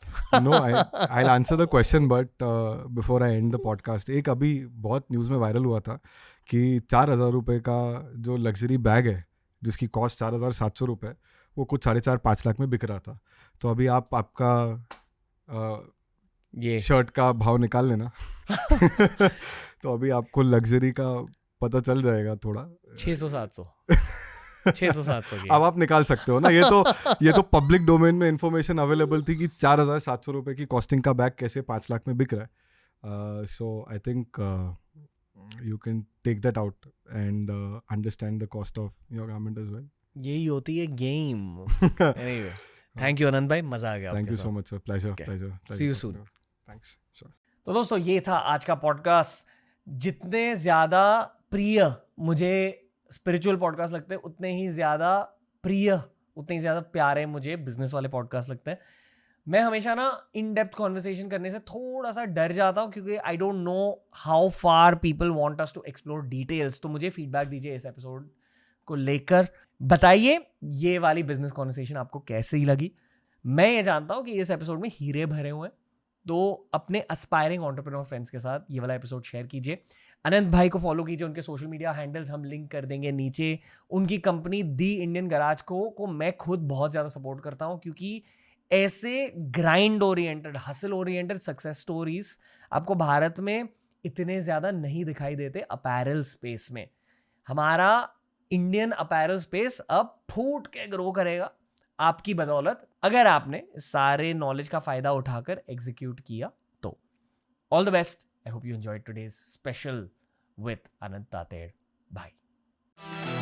No, I'll answer the question, but before I end the podcast, एक अभी बहुत न्यूज़ में वायरल हुआ था कि 4,000 रुपये का जो लग्जरी बैग है जिसकी कॉस्ट 4,700 रुपये, वो कुछ 4.5-5 लाख में बिक रहा था. तो अभी आपका ये शर्ट का भाव निकाल लेना. तो अभी आपको लग्जरी का पता चल जाएगा थोड़ा. 600-700 600-700 की. अब आप निकाल सकते हो ना. ये तो पब्लिक डोमेन में इंफॉर्मेशन अवेलेबल थी कि 4,700 रुपये की कॉस्टिंग का बैग कैसे 5 लाख में बिक रहा है. So I think you can take that out and understand the cost of your garment as well. यही होती है game. Anyway, thank you Anant भाई, मज़ा आ गया. Thank you so much sir. Pleasure. See you soon. Thanks. तो दोस्तों ये था आज का पॉडकास्ट. जितने ज़्यादा प्रिय मुझे स्पिरिचुअल पॉडकास्ट लगते हैं उतने ही ज़्यादा प्यारे मुझे बिजनेस वाले पॉडकास्ट लगते हैं. मैं हमेशा ना इन डेप्थ कॉन्वर्सेशन करने से थोड़ा सा डर जाता हूँ क्योंकि I don't know how far people want us to explore details. तो मुझे फीडबैक दीजिए इस एपिसोड को लेकर. बताइए ये वाली बिजनेस कॉन्वर्सेशन आपको कैसी लगी. मैं ये जानता हूँ कि इस एपिसोड में हीरे भरे हुए हैं, तो अपने एस्पायरिंग एंटरप्रेन्योर फ्रेंड्स के साथ ये वाला एपिसोड शेयर कीजिए. अनंत भाई को फॉलो कीजिए, उनके सोशल मीडिया हैंडल्स हम लिंक कर देंगे नीचे. उनकी कंपनी दी इंडियन गराज को मैं खुद बहुत ज़्यादा सपोर्ट करता हूँ क्योंकि ऐसे grind oriented, hustle oriented success stories आपको भारत में इतने ज़्यादा नहीं दिखाई देते अपैरल स्पेस में. हमारा इंडियन अपैरल स्पेस अब फूट के ग्रो करेगा आपकी बदौलत, अगर आपने सारे नॉलेज का फ़ायदा उठाकर एग्जीक्यूट किया तो. All the best. I hope you enjoyed today's special with Anant Tater. Bye.